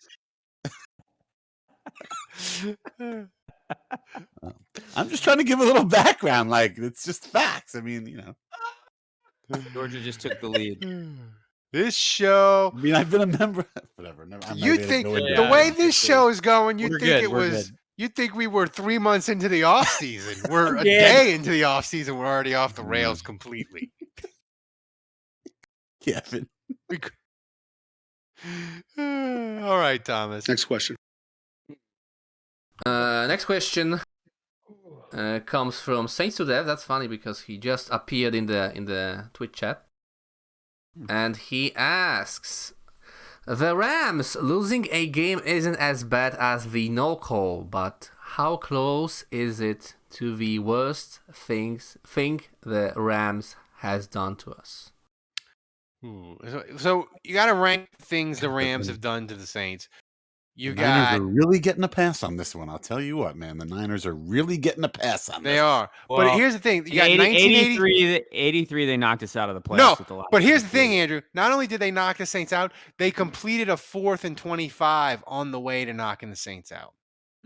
Speaker 5: I'm just trying to give a little background. Like, it's just facts. I mean,
Speaker 1: Georgia just took the lead.
Speaker 6: This show.
Speaker 5: I mean, I've been a member. Whatever. I'm not
Speaker 6: You'd
Speaker 5: gonna
Speaker 6: think
Speaker 5: go into
Speaker 6: the
Speaker 5: that.
Speaker 6: way this show is going, you'd
Speaker 1: We're
Speaker 6: think
Speaker 1: good,
Speaker 6: it
Speaker 1: we're
Speaker 6: was.
Speaker 1: good.
Speaker 6: You'd think we were 3 months into the off season. We're a
Speaker 1: Yeah.
Speaker 6: day into the off season. We're already off the rails completely.
Speaker 5: Kevin.
Speaker 6: All right, Thomas.
Speaker 4: Next question.
Speaker 3: Next question comes from Saints to Death. That's funny because he just appeared in the Twitch chat, and he asks, "The Rams losing a game isn't as bad as the no call, but how close is it to the worst thing the Rams has done to us?"
Speaker 6: So you got to rank things the Rams have done to the Saints. You
Speaker 5: The Niners
Speaker 6: got
Speaker 5: are really getting a pass on this one. I'll tell you what, man. The Niners are really getting a pass on this.
Speaker 6: they are, but
Speaker 1: Well,
Speaker 6: here's the thing: you got
Speaker 1: 1983. 83, they knocked us out of the playoffs.
Speaker 6: No,
Speaker 1: with the last
Speaker 6: but here's the
Speaker 1: two.
Speaker 6: thing, Andrew. Not only did they knock the Saints out, they completed a 4th and 25 on the way to knocking the Saints out.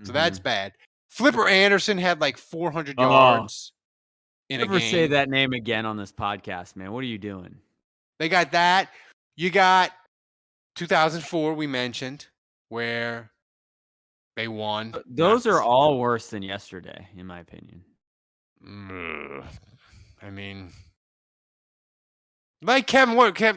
Speaker 6: So that's bad. Flipper Anderson had like 400
Speaker 1: Oh.
Speaker 6: yards in a
Speaker 1: Never
Speaker 6: game.
Speaker 1: say that name again on this podcast, man. What are you doing?
Speaker 6: They got that. You got 2004, we mentioned, where they won.
Speaker 1: Those are all worse than yesterday, in my opinion.
Speaker 6: I mean, like Kevin,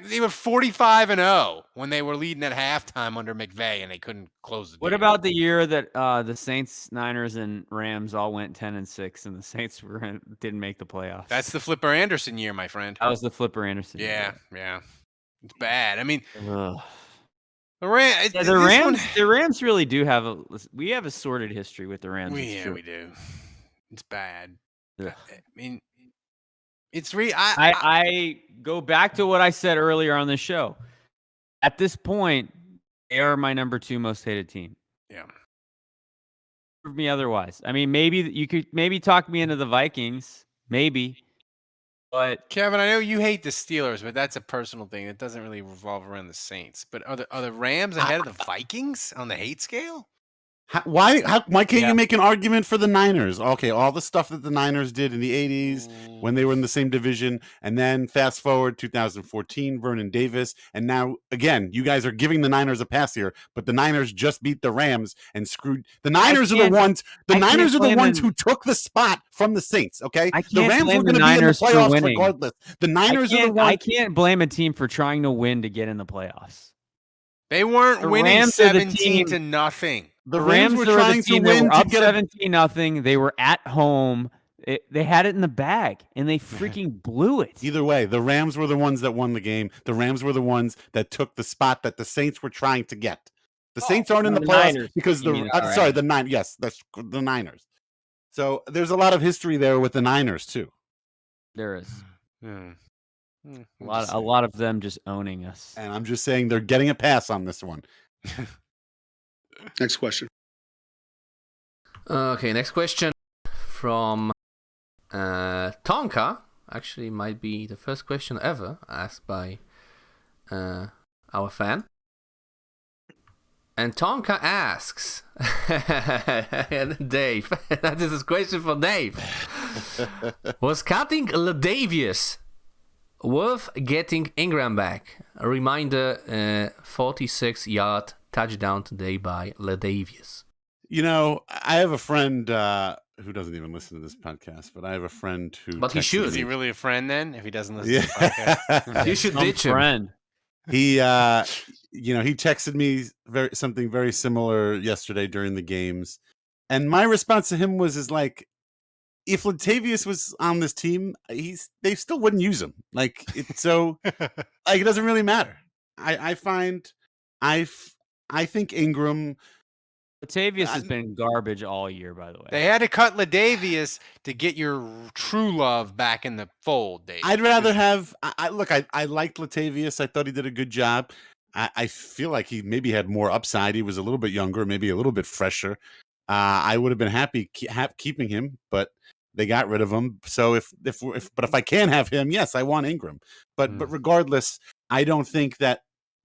Speaker 6: they were 45-0 when they were leading at halftime under McVay, and they couldn't close the deal.
Speaker 1: What about the year that the Saints, Niners, and Rams all went 10-6, and the Saints didn't make the playoffs?
Speaker 6: That's the Flipper Anderson year, my friend.
Speaker 1: That was the Flipper Anderson.
Speaker 6: Yeah, yeah. It's bad. I mean,
Speaker 1: Ugh.
Speaker 6: the Rams.
Speaker 1: Yeah, the Rams really do have we have a sordid history with the Rams.
Speaker 6: Yeah, we do. It's bad.
Speaker 1: Ugh.
Speaker 6: I mean, it's
Speaker 1: I go back to what I said earlier on the show. At this point, they are my number 2 most hated team.
Speaker 6: Yeah.
Speaker 1: Prove me otherwise. I mean, maybe you could talk me into the Vikings, maybe. But
Speaker 6: Kevin, I know you hate the Steelers, but that's a personal thing. It doesn't really revolve around the Saints. But are the Rams ahead of the Vikings on the hate scale?
Speaker 5: Why can't you make an argument for the Niners? Okay, all the stuff that the Niners did in the 80s when they were in the same division, and then fast forward 2014, Vernon Davis, and now again, you guys are giving the Niners a pass here, but the Niners just beat the Rams and screwed. The Niners are the ones. The Niners are the ones who took the spot from the Saints. Okay, the Rams were going to be in the playoffs regardless. The Niners are the ones.
Speaker 1: I can't blame a team for trying to win to get in the playoffs.
Speaker 6: They weren't winning
Speaker 1: Rams are the
Speaker 6: 17-0.
Speaker 5: The Rams were trying to win.
Speaker 1: They were up
Speaker 5: to get
Speaker 1: 17-0. They were at home. They had it in the bag, and they freaking blew it.
Speaker 5: Either way, the Rams were the ones that won the game. The Rams were the ones that took the spot that the Saints were trying to get. The Saints aren't in the playoffs
Speaker 1: Niners,
Speaker 5: because the Niners. Yes, that's the Niners. So there's a lot of history there with the Niners too.
Speaker 1: There is
Speaker 6: A
Speaker 1: a lot of them just owning us.
Speaker 5: And I'm just saying they're getting a pass on this one.
Speaker 4: Next question.
Speaker 3: Okay, next question from Tonka. Actually, might be the first question ever asked by our fan. And Tonka asks, Dave, that is a question for Dave. Was cutting Ladavius worth getting Ingram back? A reminder, 46-yard touchdown today by Ladavius.
Speaker 5: You know, I have a friend who doesn't even listen to this podcast, but I have a friend who.
Speaker 3: But he should.
Speaker 6: Is he really a friend then? If he doesn't listen to the podcast,
Speaker 3: you should ditch him.
Speaker 1: Friend.
Speaker 5: He, he texted me something very similar yesterday during the games, and my response to him was, if Latavius was on this team, they still wouldn't use him. It doesn't really matter. I think Ingram
Speaker 1: Latavius has been garbage all year, by the way.
Speaker 6: They had to cut Latavius to get your true love back in the fold, Dave.
Speaker 5: I'd rather have. I liked Latavius. I thought he did a good job. I feel like he maybe had more upside. He was a little bit younger, maybe a little bit fresher. I would have been happy keeping him, but they got rid of him. So if I can't have him, yes, I want Ingram. But regardless, I don't think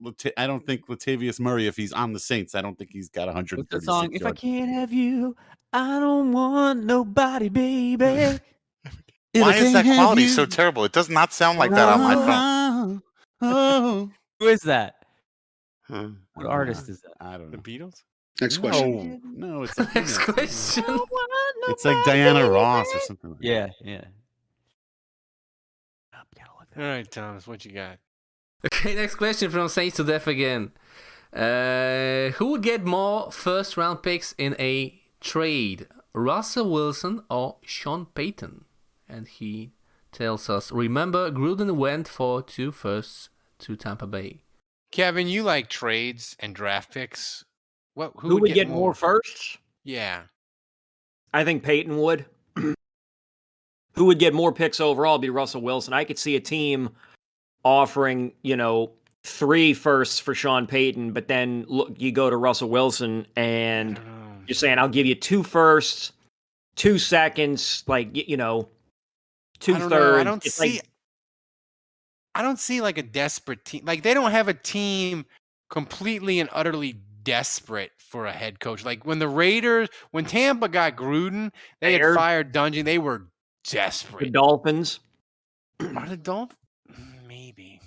Speaker 5: Latavius Murray, if he's on the Saints, I don't think he's got 136
Speaker 1: What's the song?
Speaker 5: yards.
Speaker 1: If I can't have you, I don't want nobody, baby.
Speaker 5: Why is that quality so terrible? It does not sound like that on my phone.
Speaker 1: Who is that? What artist is that?
Speaker 5: I don't know.
Speaker 6: The Beatles?
Speaker 4: Next question.
Speaker 5: No, it's like
Speaker 3: Next question.
Speaker 5: It's like Diana Ross or something. Like
Speaker 1: Yeah.
Speaker 6: All right, Thomas, what you got?
Speaker 3: Okay, next question from Saints to Death again. Who would get more first round picks in a trade? Russell Wilson or Sean Payton? And he tells us, remember Gruden went for 2 firsts to Tampa Bay.
Speaker 6: Kevin, you like trades and draft picks.
Speaker 2: Who would get more firsts?
Speaker 6: Yeah.
Speaker 2: I think Peyton would. Who would get more picks overall would be Russell Wilson. I could see a team offering, 3 firsts for Sean Payton, but then look, you go to Russell Wilson and you're saying, I'll give you 2 firsts, 2 seconds, 2 thirds.
Speaker 6: I don't see like a desperate team. Like they don't have a team completely and utterly desperate for a head coach. Like when Tampa got Gruden, they had fired Dungy. They were desperate.
Speaker 2: The Dolphins.
Speaker 6: Are the Dolphins? Maybe.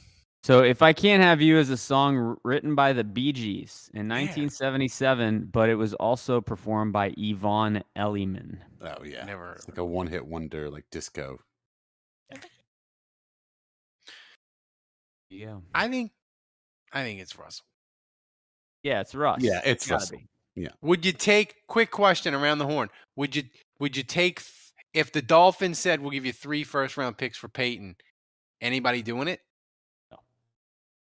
Speaker 1: So If I Can't Have You is a song written by the Bee Gees in 1977, but it was also performed by Yvonne Elliman.
Speaker 5: Oh yeah,
Speaker 6: never.
Speaker 5: It's like a one-hit wonder, like disco.
Speaker 1: Yeah,
Speaker 6: I think it's Russell.
Speaker 1: Yeah, it's Russ.
Speaker 5: Yeah, it's
Speaker 1: gotta
Speaker 5: Russell.
Speaker 1: be.
Speaker 5: Yeah.
Speaker 6: Would you take? Quick question around the horn. Would you take if the Dolphins said we'll give you 3 first round picks for Peyton? Anybody doing it?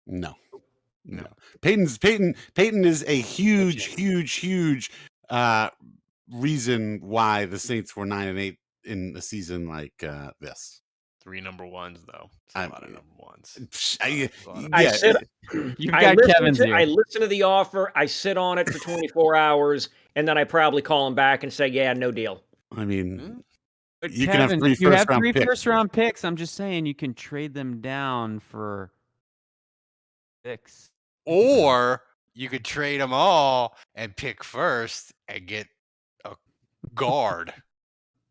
Speaker 5: No. Peyton is a huge reason why the Saints were 9-8 in a season like this.
Speaker 6: 3 number ones though. It's a lot of number ones.
Speaker 2: I listen to the offer. I sit on it for 24 hours, and then I probably call him back and say, "Yeah, no deal."
Speaker 5: I mean,
Speaker 1: But
Speaker 5: you
Speaker 1: Kevin,
Speaker 5: can have 3
Speaker 1: if you have
Speaker 5: first-round
Speaker 1: 3
Speaker 5: picks.
Speaker 1: first-round picks, I'm just saying you can trade them down for picks.
Speaker 6: Or you could trade them all and pick first and get a guard.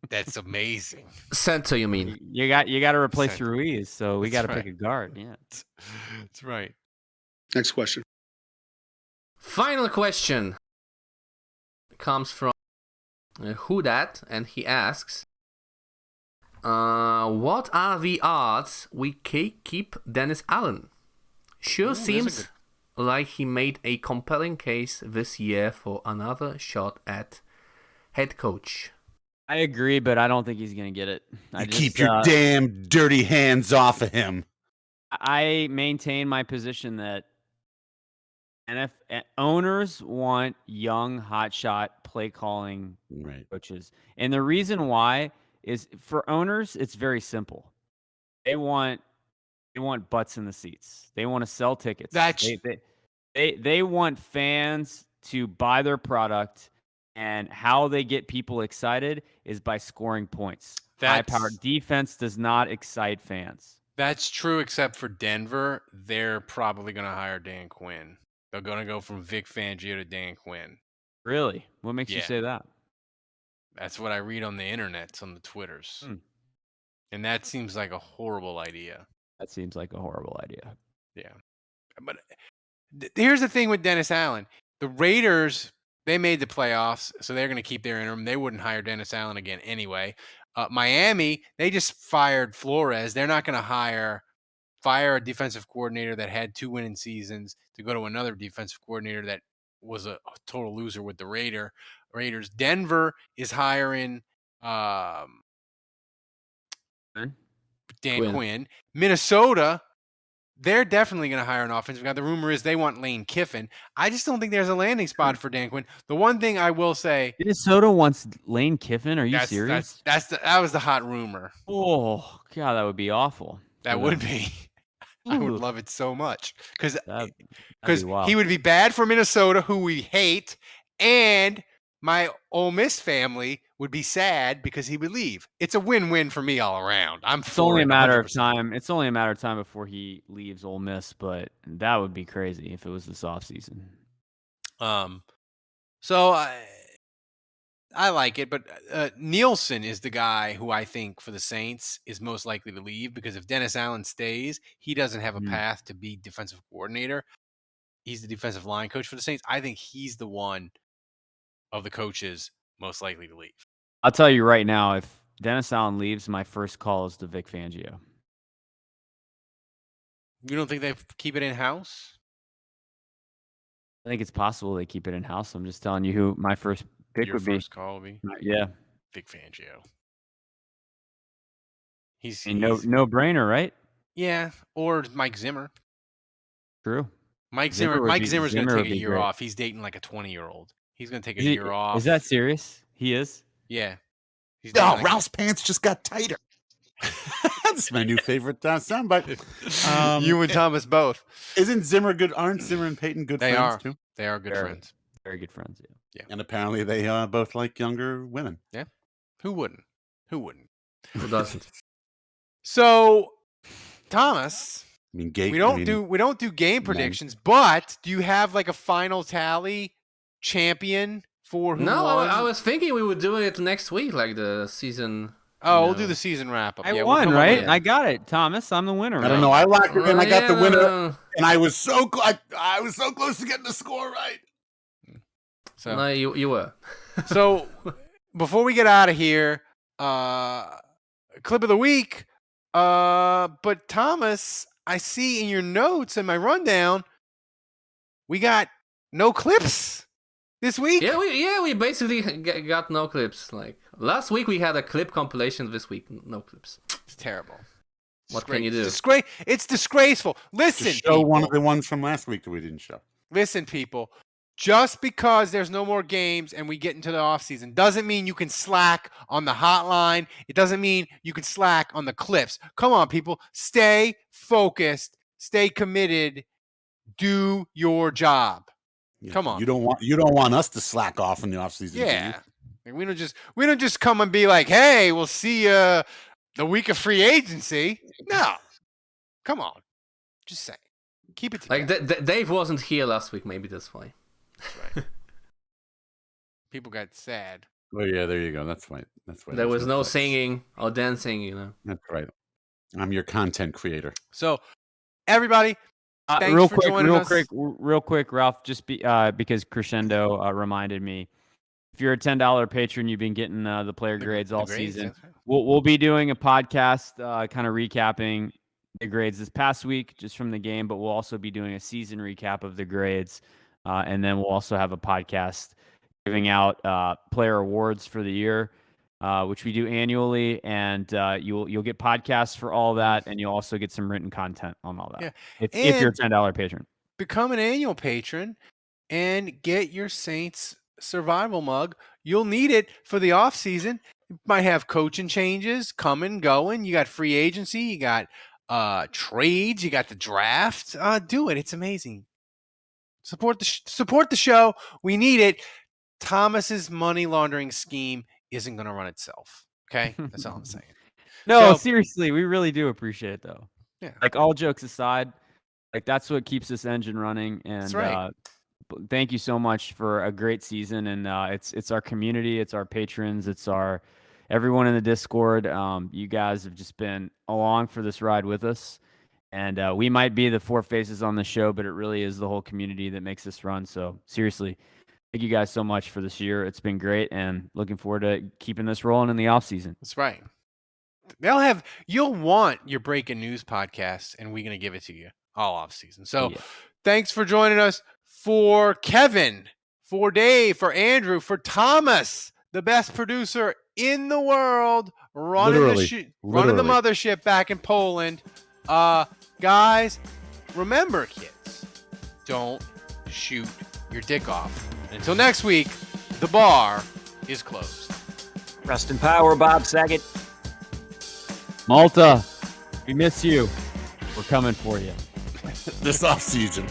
Speaker 6: That's amazing.
Speaker 3: Center, you mean?
Speaker 1: You got to replace
Speaker 6: Center.
Speaker 1: Ruiz, so we got
Speaker 6: That's
Speaker 1: to
Speaker 6: right.
Speaker 1: pick a guard. Yeah,
Speaker 6: That's right.
Speaker 4: Next question.
Speaker 3: Final question comes from Who Dat, and he asks, what are the odds we keep Dennis Allen? Sure seems like he made a compelling case this year for another shot at head coach.
Speaker 1: I agree, but I don't think he's going to get it.
Speaker 5: Keep your damn dirty hands off of him.
Speaker 1: I maintain my position that owners want young, hotshot play calling coaches, and the reason why is for owners, it's very simple. They want butts in the seats. They want to sell tickets. They want fans to buy their product, and how they get people excited is by scoring points. High-powered defense does not excite fans.
Speaker 6: That's true, except for Denver. They're probably going to hire Dan Quinn. They're going to go from Vic Fangio to Dan Quinn.
Speaker 1: Really? What makes you say that?
Speaker 6: That's what I read on the internet, on the Twitters. And that seems like a horrible idea.
Speaker 1: That seems like a horrible idea.
Speaker 6: Yeah. But here's the thing with Dennis Allen. The Raiders, they made the playoffs, so they're going to keep their interim. They wouldn't hire Dennis Allen again anyway. Miami, they just fired Flores. They're not going to fire a defensive coordinator that had 2 winning seasons to go to another defensive coordinator that was a total loser with the Raiders. Denver is hiring Dan Quinn. Minnesota, they're definitely going to hire an offensive guy. The rumor is they want Lane Kiffin. I just don't think there's a landing spot for Dan Quinn. The one thing I will say,
Speaker 1: Minnesota wants Lane Kiffin. Are you serious?
Speaker 6: That was the hot rumor.
Speaker 1: Oh God, that would be awful.
Speaker 6: That would be. I would
Speaker 1: Ooh.
Speaker 6: love it so much because
Speaker 1: That'd be wild.
Speaker 6: he would be bad for Minnesota, who we hate, and my Ole Miss family would be sad because he would leave. It's a win-win for me all around.
Speaker 1: It's only a matter of time. It's only a matter of time before he leaves Ole Miss, but that would be crazy if it was this offseason.
Speaker 6: So I like it, but Nielsen is the guy who I think for the Saints is most likely to leave because if Dennis Allen stays, he doesn't have a path to be defensive coordinator. He's the defensive line coach for the Saints. I think he's the one of the coaches most likely to leave.
Speaker 1: I'll tell you right now, if Dennis Allen leaves, my first call is to Vic Fangio.
Speaker 6: You don't think they keep it in-house?
Speaker 1: I think it's possible they keep it in-house. I'm just telling you who my first pick
Speaker 6: Your
Speaker 1: would be.
Speaker 6: first call would be?
Speaker 1: Yeah.
Speaker 6: Vic Fangio.
Speaker 1: He's no brainer, right?
Speaker 6: Yeah, or Mike Zimmer.
Speaker 1: True.
Speaker 6: Mike Zimmer's going to take a year off. He's dating like a 20-year-old. He's going to take a year off.
Speaker 1: Is that serious? He is?
Speaker 6: Yeah.
Speaker 5: Ralph's pants just got tighter. That's my new favorite soundbite.
Speaker 6: You and Thomas both.
Speaker 5: Aren't Zimmer and Peyton good friends too?
Speaker 6: They are good friends.
Speaker 1: Very good friends,
Speaker 6: yeah.
Speaker 5: And apparently they both like younger women.
Speaker 6: Yeah. Who wouldn't?
Speaker 3: Who doesn't?
Speaker 6: So, Thomas,
Speaker 5: I mean,
Speaker 6: we don't do game predictions, but do you have like a final tally champion for who
Speaker 3: No,
Speaker 6: won?
Speaker 3: I was thinking we would do it next week, like the season.
Speaker 6: Oh, we'll do the season wrap up.
Speaker 1: I won, right? I got it, Thomas. I'm the winner.
Speaker 5: I don't know. I locked it in. I got the winner, and I was so I was so close to getting the score right.
Speaker 3: So no, you were.
Speaker 6: So before we get out of here, clip of the week. But Thomas, I see in your notes and my rundown, we got no clips this week.
Speaker 3: Yeah, we basically got no clips. Like last week, we had a clip compilation. This week, no clips.
Speaker 6: It's terrible.
Speaker 3: What can you do?
Speaker 6: It's disgraceful. Listen,
Speaker 5: Just show one of the ones from last week that we didn't show.
Speaker 6: Listen, people. Just because there's no more games and we get into the offseason doesn't mean you can slack on the hotline. It doesn't mean you can slack on the clips. Come on, people. Stay focused. Stay committed. Do your job.
Speaker 5: Yeah,
Speaker 6: Come on.
Speaker 5: You don't want us to slack off in the offseason.
Speaker 6: Yeah. We don't just come and be like, hey, we'll see you the week of free agency. No. Come on. Just say. Keep it together.
Speaker 3: Like Dave wasn't here last week. Maybe that's why.
Speaker 6: That's right. People got sad.
Speaker 5: Oh yeah, there you go. That's right.
Speaker 3: There was no singing or dancing, you know.
Speaker 5: That's right. I'm your content creator.
Speaker 6: So, everybody, thanks
Speaker 1: real
Speaker 6: for
Speaker 1: quick,
Speaker 6: joining us.
Speaker 1: real quick, Ralph. Just because Crescendo reminded me, if you're a $10 patron, you've been getting the player grades all season.
Speaker 6: Right.
Speaker 1: We'll be doing a podcast, kind of recapping the grades this past week, just from the game. But we'll also be doing a season recap of the grades. And then we'll also have a podcast giving out player awards for the year, which we do annually. And you'll get podcasts for all that, and you'll also get some written content on all that.
Speaker 6: Yeah.
Speaker 1: If you're a $10 patron.
Speaker 6: Become an annual patron and get your Saints survival mug. You'll need it for the off season. You might have coaching changes coming, going. You got free agency. You got trades. You got the draft. Do it. It's amazing. Support the show. We need it. Thomas's money laundering scheme isn't going to run itself. Okay, that's all I'm saying.
Speaker 1: No, seriously, we really do appreciate it, though.
Speaker 6: Yeah.
Speaker 1: Like all jokes aside, like that's what keeps this engine running. And
Speaker 6: that's right.
Speaker 1: Thank you so much for a great season. And it's our community, it's our patrons, it's our everyone in the Discord. You guys have just been along for this ride with us. And we might be the four faces on the show, but it really is the whole community that makes this run. So seriously, thank you guys so much for this year. It's been great, and looking forward to keeping this rolling in the off season.
Speaker 6: That's right. You'll want your breaking news podcast, and we're going to give it to you all off season. So Thanks for joining us. For Kevin, for Dave, for Andrew, for Thomas, the best producer in the world, running the mothership back in Poland. Guys, remember, kids, don't shoot your dick off. And until next week, the bar is closed.
Speaker 2: Rest in power, Bob Saget.
Speaker 1: Malta, we miss you. We're coming for you.
Speaker 5: This off season.